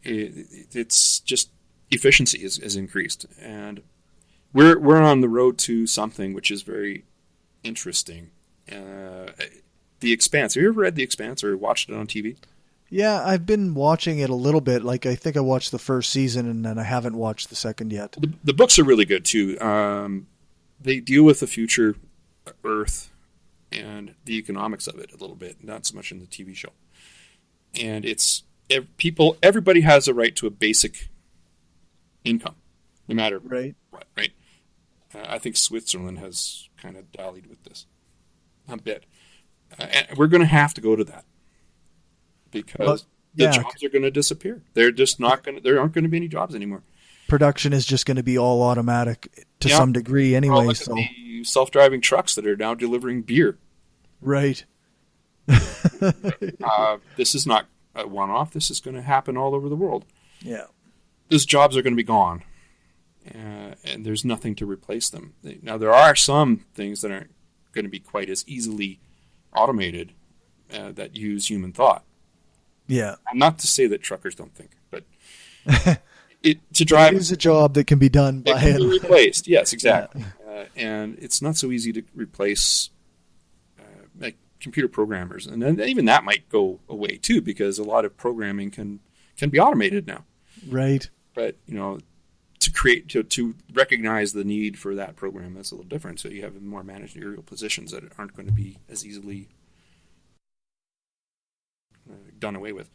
It's just efficiency is increased, and we're on the road to something which is very interesting. The Expanse. Have you ever read The Expanse or watched it on TV? Yeah, I've been watching it a little bit. Like, I think I watched the first season, and then I haven't watched the second yet. The books are really good too. They deal with the future Earth and the economics of it a little bit, not so much in the TV show. And it's everybody has a right to a basic income, no matter Right. what. Right. I think Switzerland has kind of dallied with this a bit, and we're going to have to go to that, because the jobs are going to disappear. They're just not going to. There aren't going to be any jobs anymore. Production is just going to be all automatic to some degree anyway. Look so at the self-driving trucks that are now delivering beer. right. This is not a one-off. This is going to happen all over the world. Yeah. Those jobs are going to be gone, and there's nothing to replace them. Now, there are some things that aren't going to be quite as easily automated that use human thought. Yeah. Not to say that truckers don't think, but to drive it is a job that can be done by it can be replaced. Yes, exactly. Yeah. And it's not so easy to replace like computer programmers, and then even that might go away too, because a lot of programming can be automated now. Right. But to recognize the need for that program, that's a little different. So you have more managerial positions that aren't going to be as easily done away with.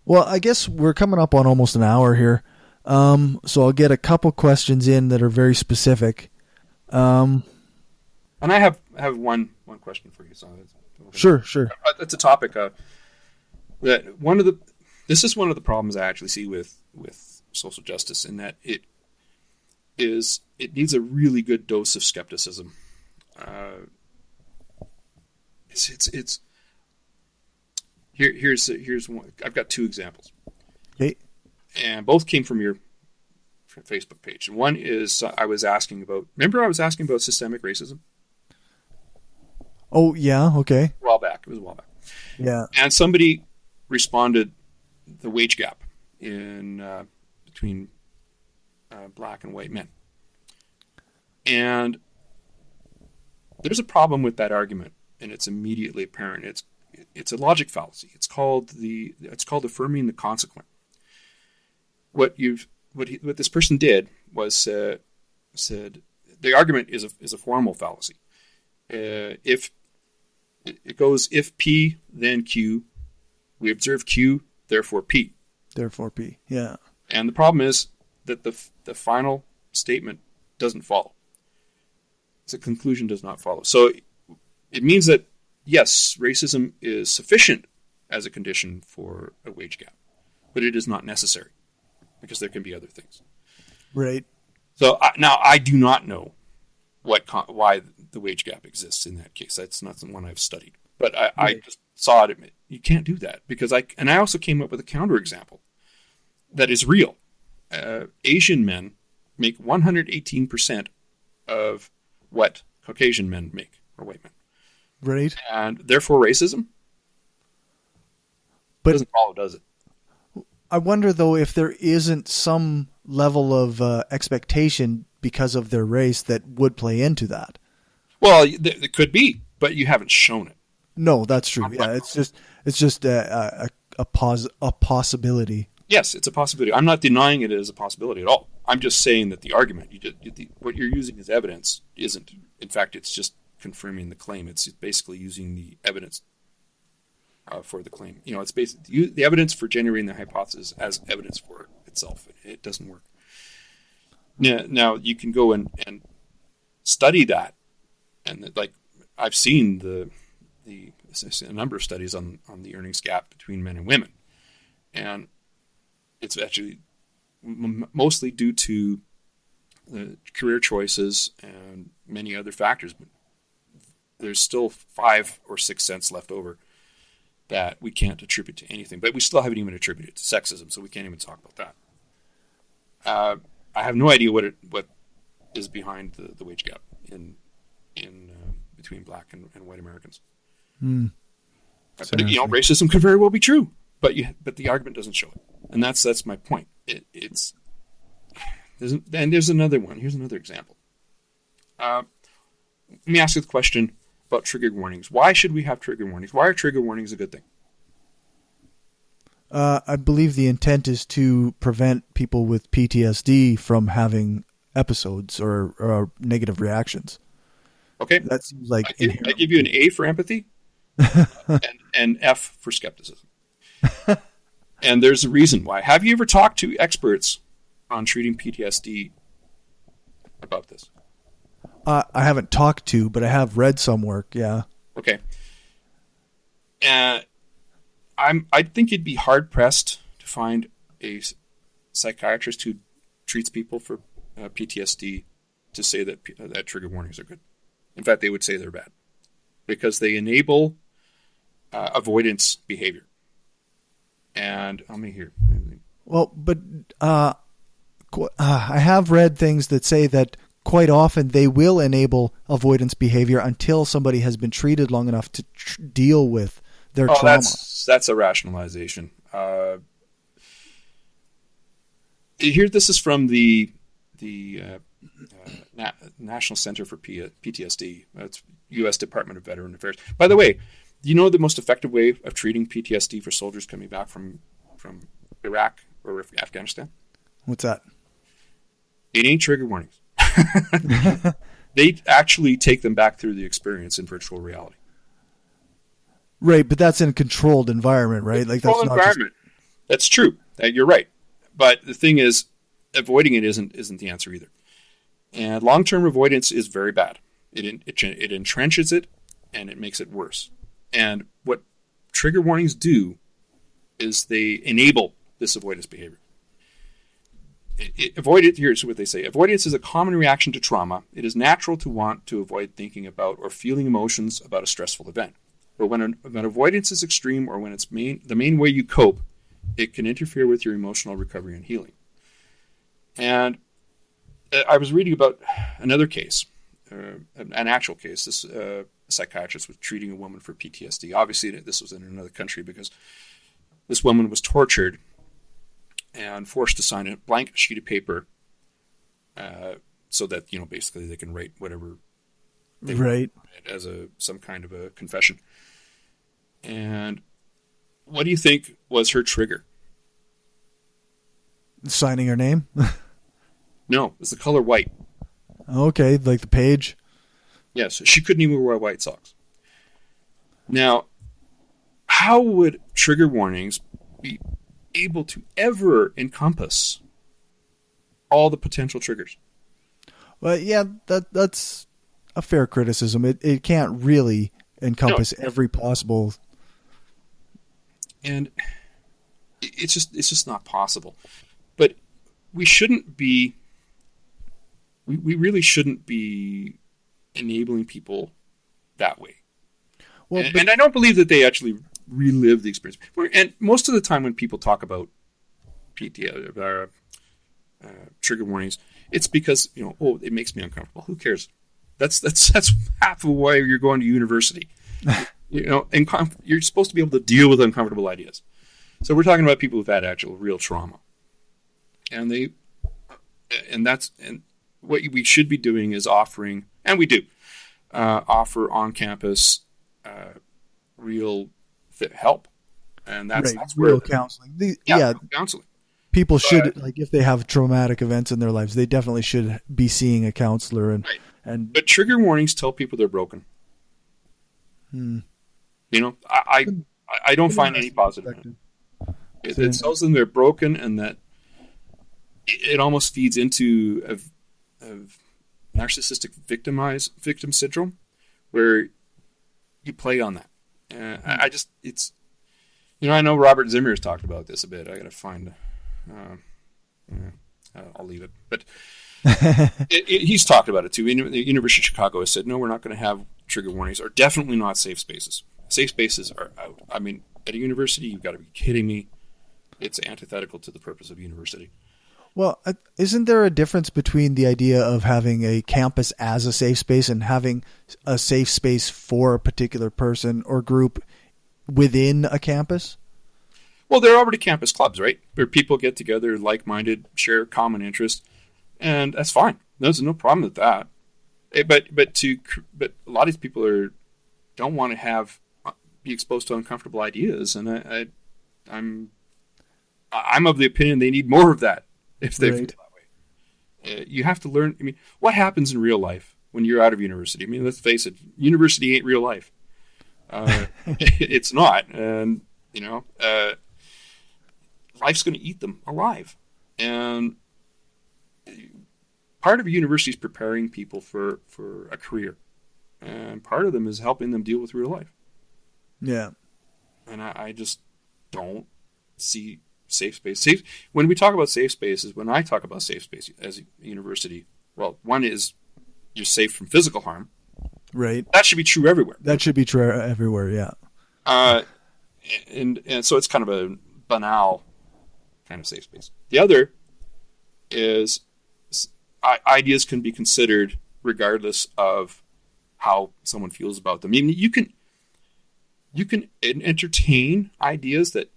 Well, I guess we're coming up on almost an hour here. So I'll get a couple questions in that are very specific. And I have one question for you. So Sure. That's a topic that this is one of the problems I actually see with social justice, in that it needs a really good dose of skepticism. Here's one. I've got two examples. Okay. And both came from your Facebook page. And one is I was asking about systemic racism? Oh, yeah, okay. It was a while back. Yeah. And somebody responded the wage gap in between black and white men. And there's a problem with that argument, and it's immediately apparent. It's a logic fallacy. It's called affirming the consequent. What this person did was said the argument is a formal fallacy. If it goes, if P then Q, we observe Q, therefore P. Therefore P. Yeah. And the problem is that the final statement doesn't follow. The conclusion does not follow. So it means that yes, racism is sufficient as a condition for a wage gap. but it is not necessary because there can be other things. Right. So now I do not know why the wage gap exists in that case. That's not the one I've studied, but I just saw it. You can't do that because I also came up with a counterexample that is real. Asian men make 118% of what Caucasian men make, or white men. Right. And therefore racism? But it doesn't follow, does it? I wonder, though, if there isn't some level of expectation because of their race that would play into that. Well, it could be, but you haven't shown it. No, that's true. Yeah, it's just a possibility. Yes, it's a possibility. I'm not denying it as a possibility at all. I'm just saying that the argument, what you're using as evidence isn't. In fact, it's just confirming the claim. It's basically using the evidence for the claim. It's basically the evidence for generating the hypothesis as evidence for itself. It doesn't work. Now you can go and study that, and like I've seen a number of studies on the earnings gap between men and women, and it's actually mostly due to the career choices and many other factors. But there's still 5 or 6 cents left over that we can't attribute to anything. But we still haven't even attributed to sexism, so we can't even talk about that. I have no idea what is behind the wage gap in between black and white Americans. But racism could very well be true, but the argument doesn't show it, and that's my point. There's another one. Here's another example. Let me ask you the question about trigger warnings. Why should we have trigger warnings? Why are trigger warnings a good thing? I believe the intent is to prevent people with PTSD from having episodes or negative reactions. Okay. That seems like I give you an A for empathy and an F for skepticism. And there's a reason why. Have you ever talked to experts on treating PTSD about this? I haven't talked to, but I have read some work. Yeah. Okay. I think you'd be hard pressed to find a psychiatrist who treats people for PTSD to say that trigger warnings are good. In fact, they would say they're bad because they enable avoidance behavior. And let me hear. Well, but I have read things that say that quite often they will enable avoidance behavior until somebody has been treated long enough to deal with their trauma. That's a rationalization. Here, this is from the National Center for PTSD. That's U.S. Department of Veteran Affairs. By the way, do you know the most effective way of treating PTSD for soldiers coming back from Iraq or Afghanistan? What's that? It ain't trigger warnings. They actually take them back through the experience in virtual reality. Right, but that's in a controlled environment, right? Like that's not environment. That's true. You're right. But the thing is, avoiding it isn't the answer either. And long-term avoidance is very bad. It entrenches it, and it makes it worse. And what trigger warnings do is they enable this avoidance behavior. Here's what they say. Avoidance is a common reaction to trauma. It is natural to want to avoid thinking about or feeling emotions about a stressful event. But when avoidance is extreme or when it's the main way you cope, it can interfere with your emotional recovery and healing. And I was reading about another case, an actual case. This psychiatrist was treating a woman for PTSD. Obviously, this was in another country because this woman was tortured and forced to sign a blank sheet of paper so that, basically they can write whatever they want as some kind of a confession. And what do you think was her trigger? Signing her name? No, it's the color white. Okay, like the page? Yes, she couldn't even wear white socks. Now, how would trigger warnings be able to ever encompass all the potential triggers? Well, yeah, that's a fair criticism. It can't really encompass every possible. And it's just not possible. But we shouldn't be. We really shouldn't be enabling people that way. Well, and I don't believe that they actually relive the experience. And most of the time when people talk about PTSD, trigger warnings, it's because, it makes me uncomfortable. Who cares? That's half of why you're going to university. And you're supposed to be able to deal with uncomfortable ideas. So we're talking about people who've had actual real trauma. And what we should be doing is offering, and we do, offer on-campus real help. And that's where real counseling. Counseling. People should, if they have traumatic events in their lives, they definitely should be seeing a counselor. But trigger warnings tell people they're broken. I don't find any positive in it. It tells them they're broken, and that it almost feeds into a narcissistic victim syndrome, where you play on that. I know Robert Zimmer has talked about this a bit. I got to find. I'll leave it, but he's talked about it too. The University of Chicago has said, no, we're not going to have trigger warnings, or definitely not safe spaces. Safe spaces are out. I mean, at a university, you've got to be kidding me. It's antithetical to the purpose of university. Well, isn't there a difference between the idea of having a campus as a safe space and having a safe space for a particular person or group within a campus? Well, there are already campus clubs, right? Where people get together, like-minded, share common interests, and that's fine. There's no problem with that. But a lot of these people don't want to be exposed to uncomfortable ideas, and I'm of the opinion they need more of that if they feel that way. You have to learn. I mean, what happens in real life when you're out of university? I mean, let's face it, university ain't real life. It's not, and life's going to eat them alive. And part of a university is preparing people for a career, and part of them is helping them deal with real life. Yeah. And I just don't see safe space. When we talk about safe spaces, when I talk about safe space as a university, well, one is you're safe from physical harm. Right. That should be true everywhere. That should be true everywhere, yeah. And so it's kind of a banal kind of safe space. The other is ideas can be considered regardless of how someone feels about them. I mean, you can entertain ideas that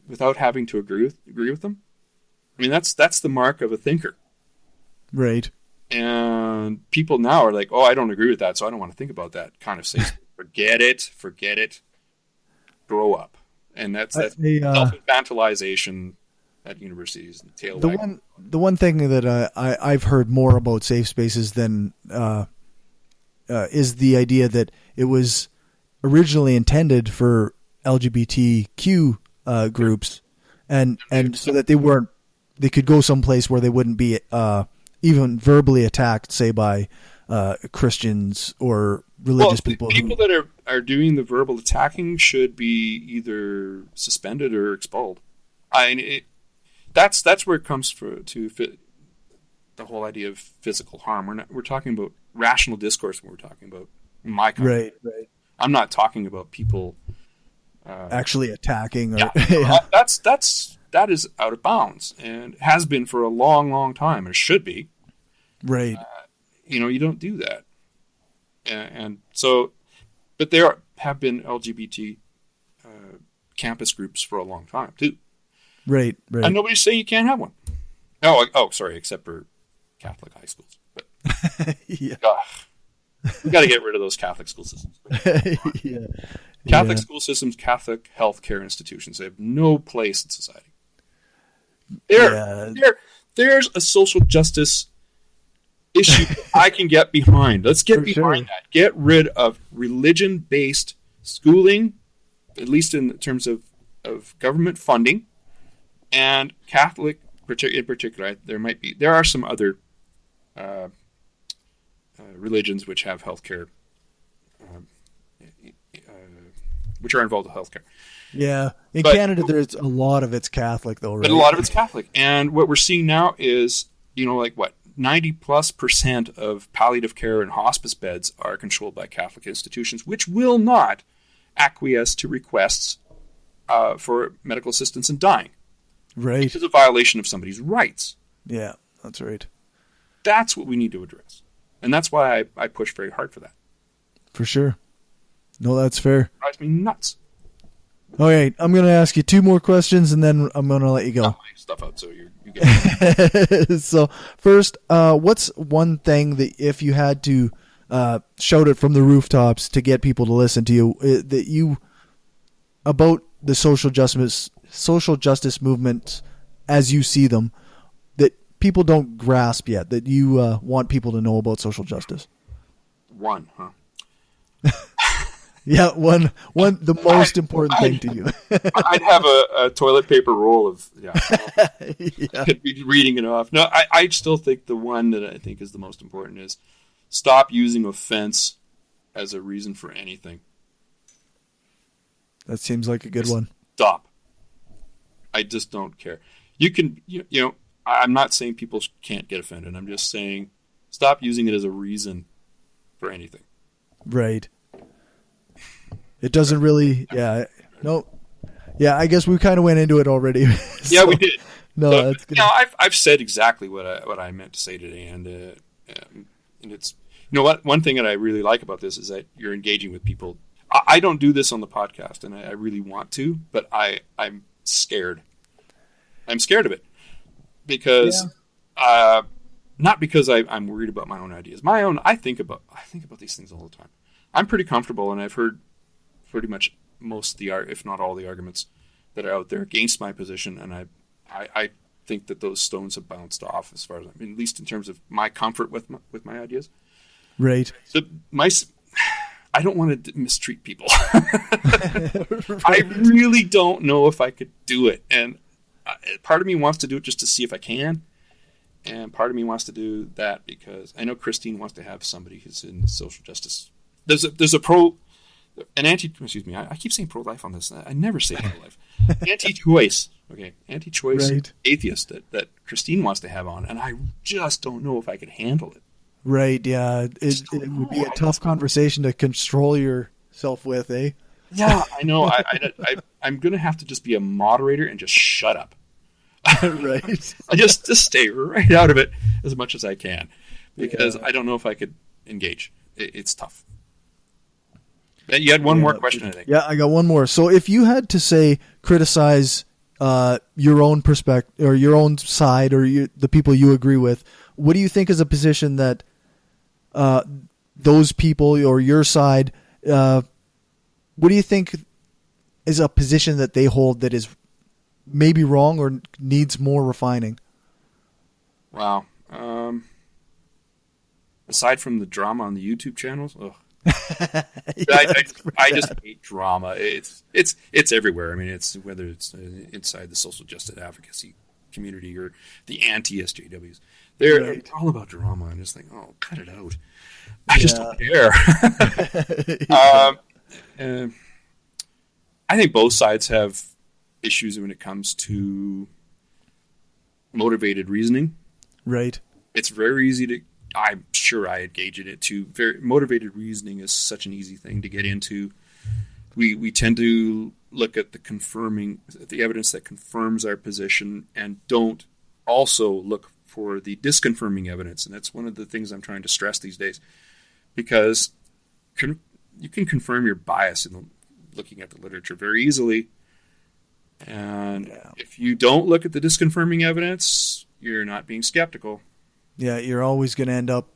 without having to agree with them. I mean, that's the mark of a thinker. Right. And people now are like, oh, I don't agree with that, so I don't want to think about that kind of safe. Forget it. Grow up. And that's self-infantilization at universities and tail wagging. The one thing that I've heard more about safe spaces than is the idea that it was originally intended for LGBTQ groups, and so that they could go someplace where they wouldn't be even verbally attacked, say by Christians or religious people. People that are doing the verbal attacking should be either suspended or expelled. That's where it comes to fit the whole idea of physical harm. We're talking about rational discourse when we're talking about my country. Right. I'm not talking about people actually attacking. That is out of bounds and has been for a long, long time. It should be. Right. You don't do that. And so, but there have been LGBT campus groups for a long time too. Right. And nobody's saying you can't have one. Oh, sorry, except for Catholic high schools. But yeah. We got to get rid of those Catholic school systems. Yeah. Catholic school systems, Catholic healthcare institutions, they have no place in society. There's a social justice issue I can get behind. Let's get behind that. Get rid of religion-based schooling, at least in terms of government funding, and Catholic in particular. There are some other religions which have healthcare, which are involved with healthcare. Yeah. In But Canada, there's a lot of it's Catholic, though, right? But a lot of it's Catholic. And what we're seeing now is, 90+% of palliative care and hospice beds are controlled by Catholic institutions, which will not acquiesce to requests for medical assistance in dying. Right. Which is a violation of somebody's rights. Yeah, that's right. That's what we need to address. And that's why I push very hard for that. For sure. No, that's fair. It drives me nuts. Okay, I'm going to ask you 2 more questions, and then I'm going to let you go. Got my stuff out, so you get it. So, first, what's one thing that if you had to shout it from the rooftops to get people to listen to you, about the social justice movement as you see them, that people don't grasp yet, that you want people to know about social justice? One, huh? Yeah, one the most important thing to you. I'd have a toilet paper roll of I'd be reading it off. No, I still think the one that I think is the most important is stop using offense as a reason for anything. That seems like a good one. Stop. I just don't care. You can, I'm not saying people can't get offended. I'm just saying stop using it as a reason for anything. Right. It doesn't really, yeah. No. Yeah, I guess we kind of went into it already. So, yeah, we did. No, so, that's good. I've said exactly what I meant to say today, and it's, what, one thing that I really like about this is that you're engaging with people. I don't do this on the podcast, and I really want to, but I'm scared. I'm scared of it because, not because I'm worried about my own ideas. I think about these things all the time. I'm pretty comfortable, and I've heard pretty much most of the, if not all the arguments that are out there against my position, and I think that those stones have bounced off as far as at least in terms of my comfort with my ideas. Right. So I don't want to mistreat people. I really don't know if I could do it, and part of me wants to do it just to see if I can, and part of me wants to do that because I know Christine wants to have somebody who's in social justice. There's I keep saying pro-life on this. I never say pro-life. Anti-choice. Okay. Anti-choice right. atheist that Christine wants to have on, and I just don't know if I could handle it. Right, yeah. It would be a tough conversation to control yourself with, eh? Yeah, I know. I'm going to have to just be a moderator and just shut up. Right. I just stay right out of it as much as I can because I don't know if I could engage. It's tough. You had one more question, I think. Yeah, I got one more. So if you had to say criticize your own perspective or your own side or the people you agree with, what do you think is a position that those people or your side, what do you think is a position that they hold that is maybe wrong or needs more refining? Wow. Aside from the drama on the YouTube channels, I just hate drama. It's everywhere. I mean, it's whether it's inside the social justice advocacy community or the anti-SJWs. They're all about drama. I'm just like, oh, cut it out. I just don't care. I think both sides have issues when it comes to motivated reasoning. Right. It's very easy to. I'm sure I engage in it too. Very motivated reasoning is such an easy thing to get into. We tend to look at the evidence that confirms our position and don't also look for the disconfirming evidence. And that's one of the things I'm trying to stress these days, because you can confirm your bias in looking at the literature very easily. And if you don't look at the disconfirming evidence, you're not being skeptical. Yeah, you're always going to end up.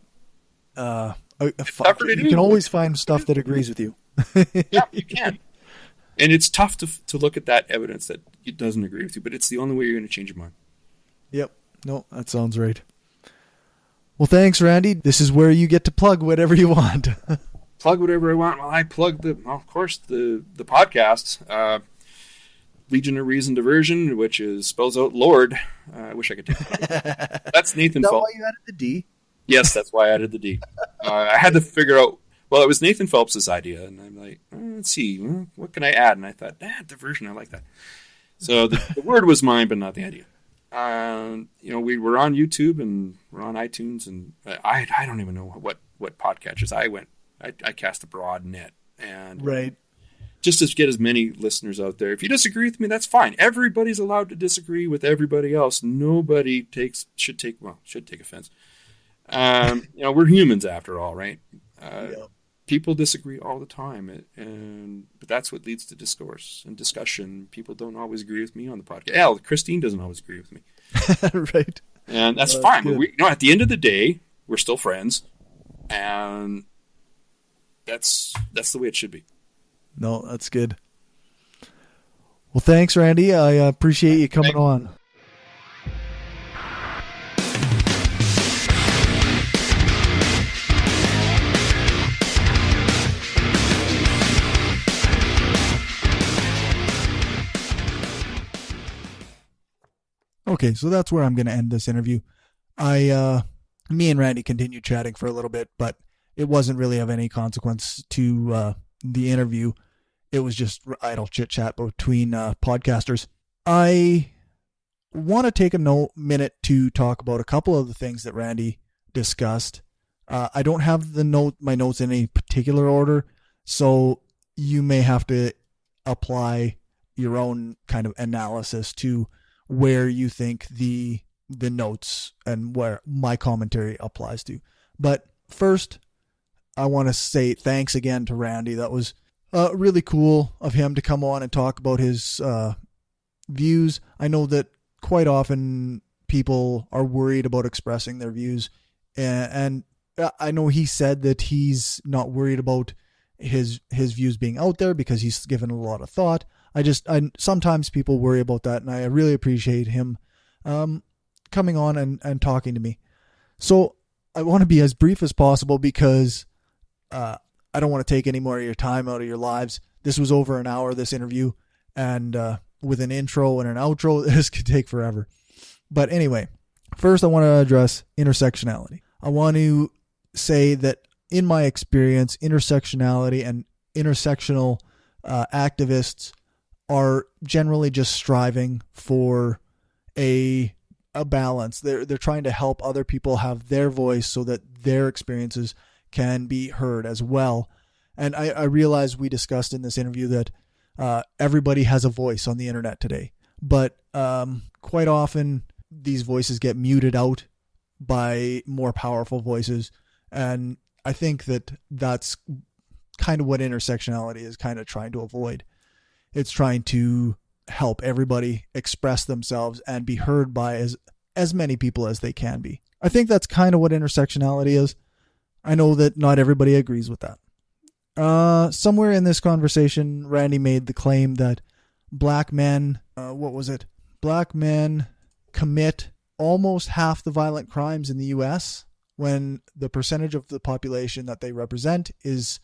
You can can always find stuff that agrees with you. Yeah, you can. And it's tough to look at that evidence that it doesn't agree with you, but it's the only way you're going to change your mind. Yep. No, that sounds right. Well, thanks, Randy. This is where you get to plug whatever you want. Plug whatever I want. Well, I plug the podcast. Legion of Reason Diversion, which spells out Lord. I wish I could take it. That's Nathan. Is that why you added the D? Yes, that's why I added the D. I had to figure out. Well, it was Nathan Phelps's idea, and I'm like, let's see, what can I add? And I thought, diversion, I like that. So the word was mine, but not the idea. We were on YouTube and we're on iTunes, and I don't even know what podcatchers. I cast a broad net, and right. Just to get as many listeners out there. If you disagree with me, that's fine. Everybody's allowed to disagree with everybody else. Nobody should take offense. We're humans after all, right? People disagree all the time, but that's what leads to discourse and discussion. People don't always agree with me on the podcast. Christine doesn't always agree with me. Right. And that's fine. But at the end of the day, we're still friends, and that's the way it should be. No, that's good. Well, thanks, Randy. I appreciate you coming on. Okay, so that's where I'm going to end this interview. Me and Randy continued chatting for a little bit, but it wasn't really of any consequence to the interview. It was just idle chit-chat between podcasters. I want to take a minute to talk about a couple of the things that Randy discussed. I don't have my notes in any particular order, so you may have to apply your own kind of analysis to where you think the notes and where my commentary applies to. But first, I want to say thanks again to Randy. That was really cool of him to come on and talk about his views. I know that quite often people are worried about expressing their views, and I know he said that he's not worried about his views being out there because he's given a lot of thought. Sometimes people worry about that, and I really appreciate him coming on and talking to me. So I want to be as brief as possible because I don't want to take any more of your time out of your lives. This was over an hour, this interview, and with an intro and an outro, this could take forever. But anyway, first I want to address intersectionality. I want to say that in my experience, intersectionality and intersectional activists are generally just striving for a balance. They're trying to help other people have their voice so that their experiences can be heard as well. And I realize we discussed in this interview that everybody has a voice on the internet today, but quite often these voices get muted out by more powerful voices. And I think that that's kind of what intersectionality is kind of trying to avoid. It's trying to help everybody express themselves and be heard by as many people as they can be. I think that's kind of what intersectionality is. I know that not everybody agrees with that. Somewhere in this conversation, Randy made the claim that black men, Black men commit almost half the violent crimes in the U.S. when the percentage of the population that they represent is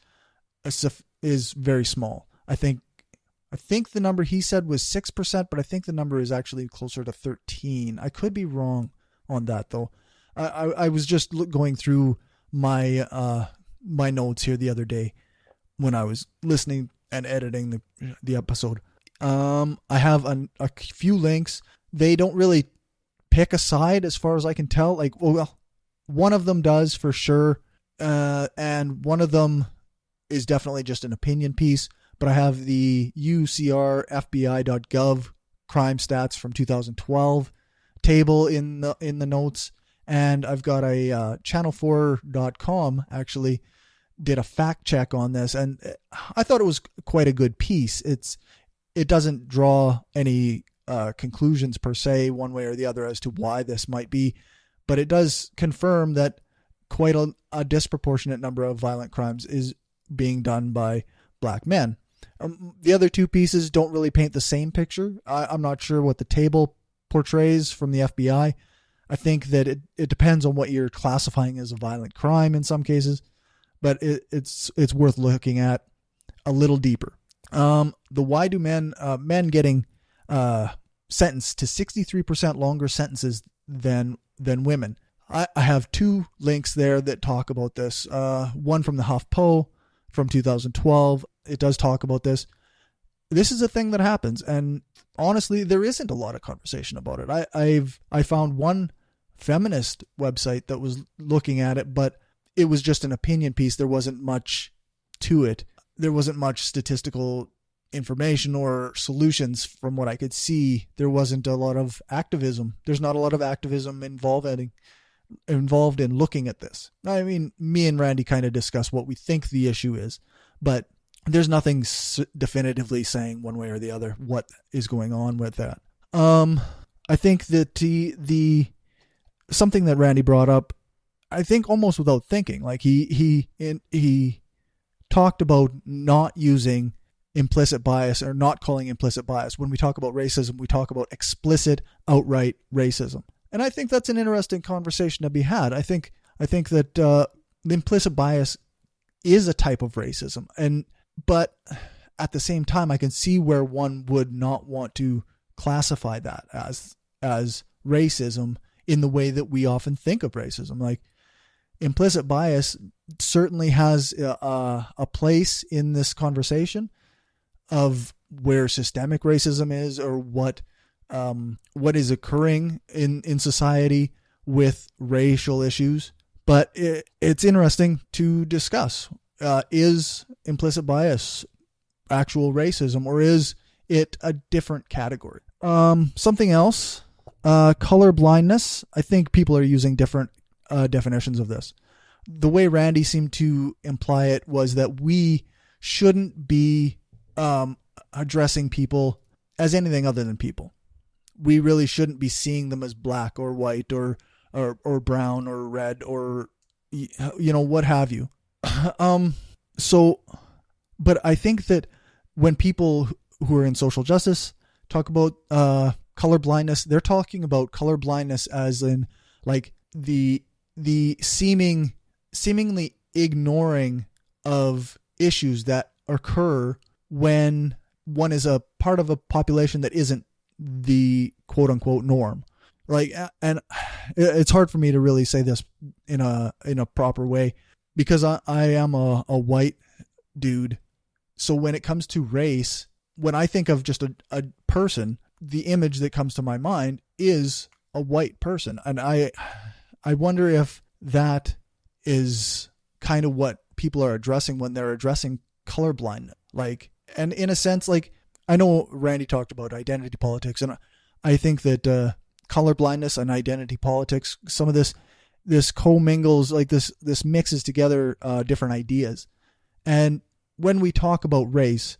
very small. I think the number he said was 6%, but I think the number is actually closer to 13. I could be wrong on that though. I was just going through my notes here the other day when I was listening and editing the episode. I have a few links. They don't really pick a side as far as I can tell. Well, one of them does for sure. And one of them is definitely just an opinion piece. But I have the UCR-FBI.gov crime stats from 2012 table in the notes. And I've got a channel4.com actually did a fact check on this. And I thought it was quite a good piece. It doesn't draw any conclusions per se one way or the other as to why this might be. But it does confirm that quite a disproportionate number of violent crimes is being done by black men. The other two pieces don't really paint the same picture. I'm not sure what the table portrays from the FBI. I think that it depends on what you're classifying as a violent crime in some cases, but it's worth looking at a little deeper. The why do men getting sentenced to 63% longer sentences than women. I have two links there that talk about this. One from the HuffPo from 2012. It does talk about this. This is a thing that happens, and honestly, there isn't a lot of conversation about it. I found one feminist website that was looking at it, but it was just an opinion piece. There wasn't much to it. There wasn't much statistical information or solutions from what I could see. There wasn't a lot of activism. There's not a lot of activism involved in looking at this. I mean, me and Randy kind of discuss what we think the issue is, but there's nothing definitively saying one way or the other what is going on with that. I think that the something that Randy brought up, I think almost without thinking, like he talked about not using implicit bias or not calling implicit bias. When we talk about racism, we talk about explicit, outright racism. And I think that's an interesting conversation to be had. I think that the implicit bias is a type of racism, but at the same time, I can see where one would not want to classify that as racism in the way that we often think of racism. Like, implicit bias certainly has a place in this conversation of where systemic racism is, or what is occurring in society with racial issues. But it's interesting to discuss. Is implicit bias actual racism, or is it a different category? Something else, color blindness. I think people are using different definitions of this. The way Randy seemed to imply it was that we shouldn't be addressing people as anything other than people. We really shouldn't be seeing them as black or white or brown or red or, what have you. But I think that when people who are in social justice talk about color blindness, they're talking about color blindness as in like the seemingly ignoring of issues that occur when one is a part of a population that isn't the quote unquote norm. Like, and it's hard for me to really say this in a proper way because I am a white dude. So when it comes to race, when I think of just a person, the image that comes to my mind is a white person. And I wonder if that is kind of what people are addressing when they're addressing colorblindness. Like, and in a sense, like, I know Randy talked about identity politics, and I think that colorblindness and identity politics, some of this commingles, like this mixes together different ideas. And when we talk about race,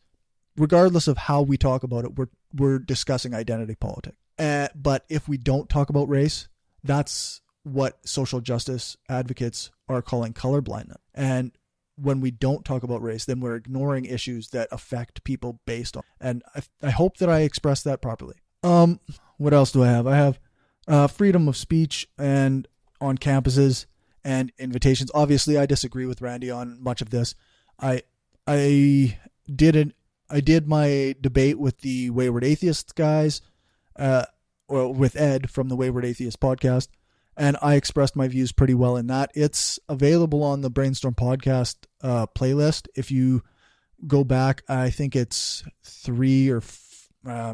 regardless of how we talk about it, we're discussing identity politics. But if we don't talk about race, that's what social justice advocates are calling colorblindness. And when we don't talk about race, then we're ignoring issues that affect people based on. And I hope that I expressed that properly. What else do I have? I have freedom of speech and on campuses and invitations. Obviously, I disagree with Randy on much of this. I did my debate with the Wayward Atheists guys, or with Ed from the Wayward Atheist podcast, and I expressed my views pretty well in that. It's available on the Brainstorm podcast playlist. If you go back, I think it's 3 or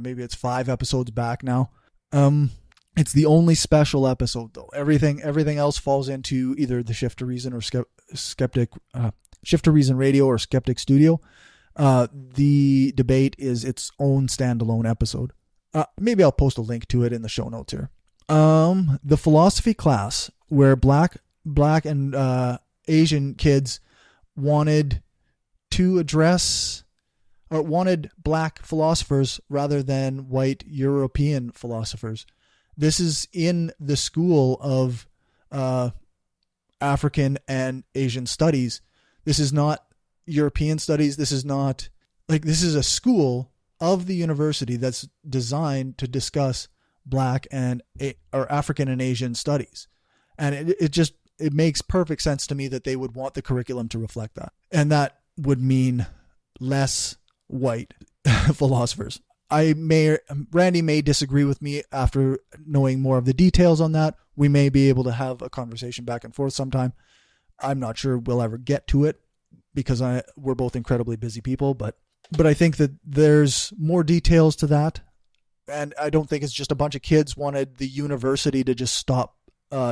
maybe it's 5 episodes back now. It's the only special episode though. Everything else falls into either the Shift to Reason or Skeptic Shift to Reason Radio or Skeptic Studio. The debate is its own standalone episode. Maybe I'll post a link to it in the show notes here. The philosophy class where black and Asian kids wanted to address or wanted black philosophers rather than white European philosophers. This is in the school of African and Asian studies. This is not European studies. This is not this is a school of the university that's designed to discuss black and or African and Asian studies. And it makes perfect sense to me that they would want the curriculum to reflect that. And that would mean less white philosophers. Randy may disagree with me after knowing more of the details on that. We may be able to have a conversation back and forth sometime. I'm not sure we'll ever get to it because we're both incredibly busy people, but I think that there's more details to that. And I don't think it's just a bunch of kids wanted the university to just stop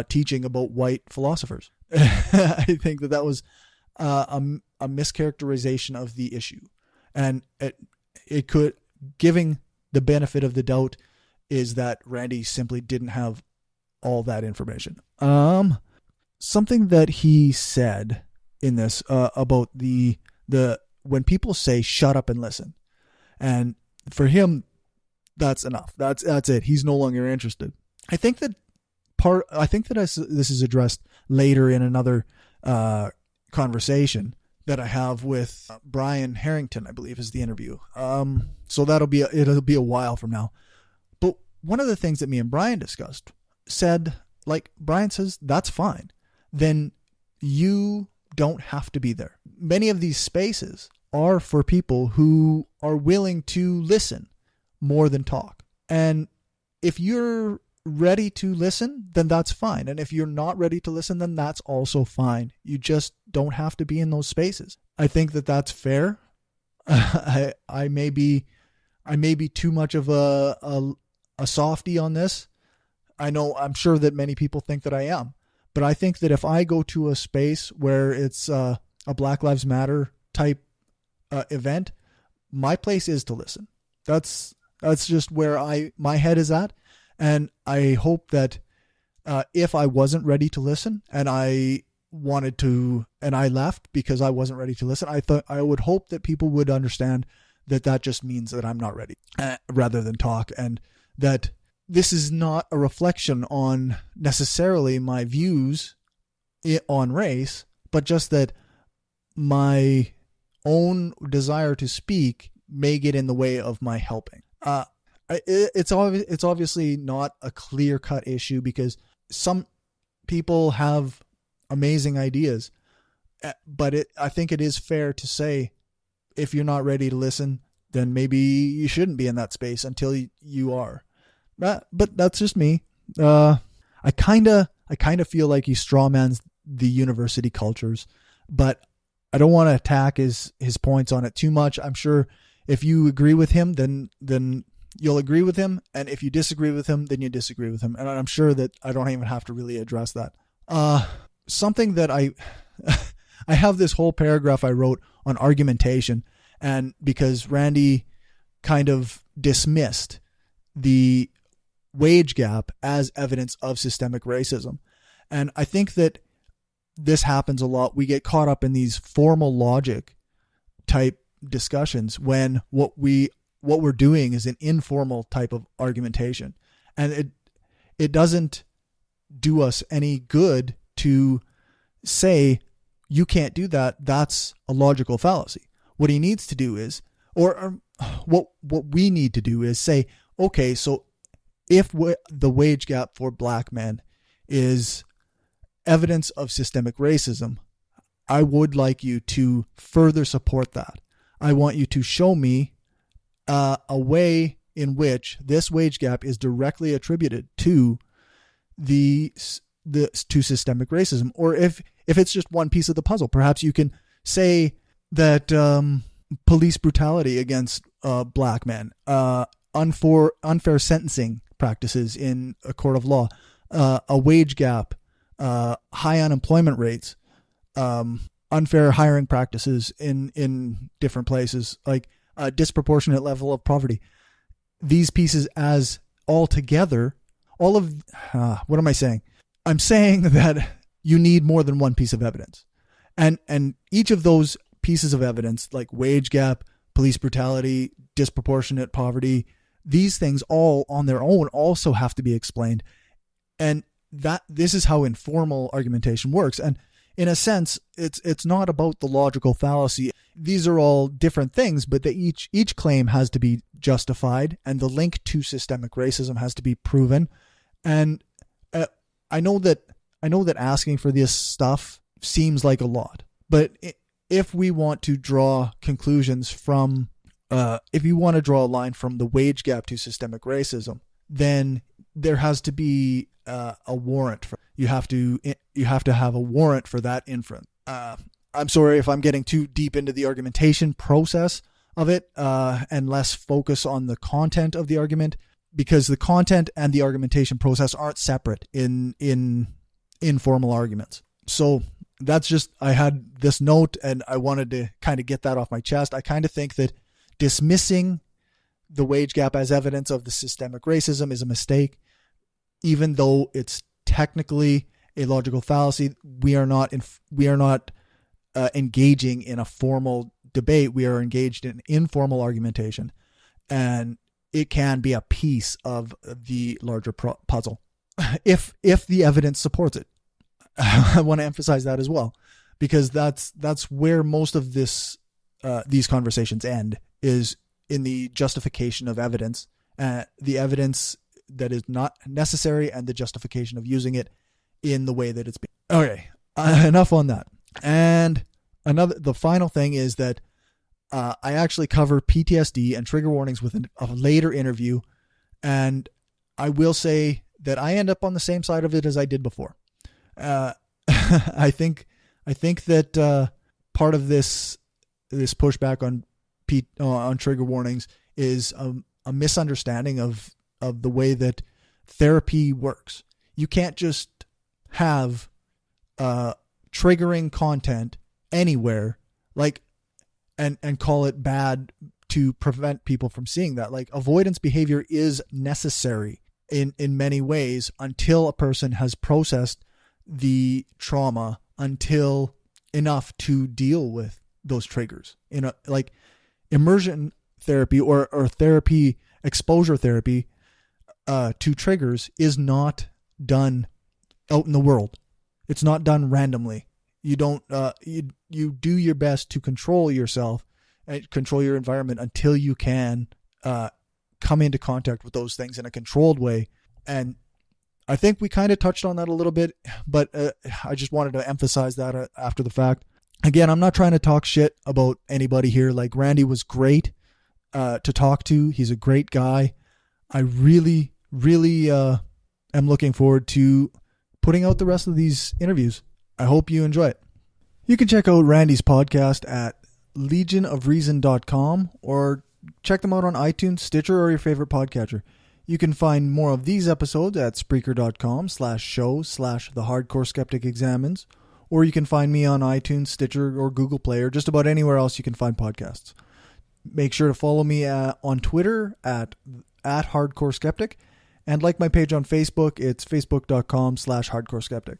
teaching about white philosophers. I think that was a mischaracterization of the issue. And it could, giving the benefit of the doubt, is that Randy simply didn't have all that information. Something that he said in this about the when people say shut up and listen, and for him that's enough. That's it. He's no longer interested. I think that this is addressed later in another conversation that I have with Brian Harrington, I believe is the interview. So it'll be a while from now. But one of the things that me and Brian discussed said, like, Brian says, that's fine. Then you don't have to be there. Many of these spaces are for people who are willing to listen more than talk. And if you're ready to listen, then that's fine. And if you're not ready to listen, then that's also fine. You just don't have to be in those spaces. I think that that's fair. I may be too much of a softie on this. I'm sure that many people think that I am, but I think that if I go to a space where it's a Black Lives Matter type event, my place is to listen. That's just where my head is at. And I hope that if I wasn't ready to listen and I wanted to, and I left because I wasn't ready to listen, I would hope that people would understand that just means that I'm not ready rather than talk, and that this is not a reflection on necessarily my views on race, but just that my own desire to speak may get in the way of my helping. It's obviously not a clear-cut issue because some people have amazing ideas, but I think it is fair to say if you're not ready to listen, then maybe you shouldn't be in that space until you are. But that's just me. I kind of feel like he strawmans the university cultures, but I don't want to attack his points on it too much. I'm sure if you agree with him, then you'll agree with him. And if you disagree with him, then you disagree with him. And I'm sure that I don't even have to really address that. Something that I have this whole paragraph I wrote on argumentation, and because Randy kind of dismissed the wage gap as evidence of systemic racism. And I think that this happens a lot. We get caught up in these formal logic type discussions when what we're doing is an informal type of argumentation, and it doesn't do us any good to say you can't do that. That's a logical fallacy. What he needs to do is, or what we need to do is say, okay, so if the wage gap for Black men is evidence of systemic racism, I would like you to further support that. I want you to show me a way in which this wage gap is directly attributed to to systemic racism. Or if it's just one piece of the puzzle, perhaps you can say that police brutality against Black men, unfair sentencing practices in a court of law, a wage gap, high unemployment rates, unfair hiring practices in different places, like a disproportionate level of poverty. These pieces as all together, what am I saying? I'm saying that you need more than one piece of evidence. And each of those pieces of evidence, like wage gap, police brutality, disproportionate poverty, these things all on their own also have to be explained. And this is how informal argumentation works. And in a sense, it's not about the logical fallacy. These are all different things, but each claim has to be justified, and the link to systemic racism has to be proven. And I know that asking for this stuff seems like a lot, but if we want to draw conclusions from, if you want to draw a line from the wage gap to systemic racism, then there has to be a warrant. You have to have a warrant for that inference. I'm sorry if I'm getting too deep into the argumentation process of it, and less focus on the content of the argument, because the content and the argumentation process aren't separate in informal arguments. So that's just, I had this note and I wanted to kind of get that off my chest. I kind of think that dismissing the wage gap as evidence of the systemic racism is a mistake, even though it's technically a logical fallacy. We are not engaging in a formal debate. We are engaged in informal argumentation, and it can be a piece of the larger puzzle if the evidence supports it. I want to emphasize that as well, because that's where most of these conversations end, is in the justification of evidence, the evidence that is not necessary, and the justification of using it in the way that it's being. Okay, enough on that. And the final thing is that I actually cover PTSD and trigger warnings with a later interview, and I will say that I end up on the same side of it as I did before. I think that part of this pushback on trigger warnings is a misunderstanding of the way that therapy works. You can't just have triggering content anywhere, like, and call it bad to prevent people from seeing that. Like, avoidance behavior is necessary in many ways until a person has processed the trauma until enough to deal with those triggers. Like immersion therapy or therapy, exposure therapy to triggers is not done out in the world. It's not done randomly. You don't you do your best to control yourself and control your environment until you can come into contact with those things in a controlled way. And I think we kind of touched on that a little bit, but I just wanted to emphasize that after the fact. Again, I'm not trying to talk shit about anybody here. Like, Randy was great to talk to. He's a great guy. I really, really am looking forward to putting out the rest of these interviews. I hope you enjoy it. You can check out Randy's podcast at legionofreason.com or check them out on iTunes, Stitcher, or your favorite podcatcher. You can find more of these episodes at Spreaker.com/show/The Hardcore Skeptic Examines, or you can find me on iTunes, Stitcher, or Google Play, or just about anywhere else you can find podcasts. Make sure to follow me on Twitter at Hardcore Skeptic, and like my page on Facebook. It's facebook.com/Hardcore Skeptic.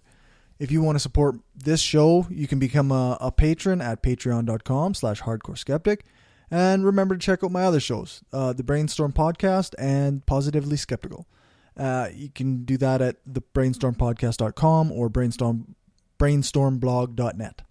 If you want to support this show, you can become a patron at patreon.com/Hardcore Skeptic. And remember to check out my other shows, the Brainstorm Podcast and Positively Skeptical. You can do that at thebrainstormpodcast.com or brainstormblog.net.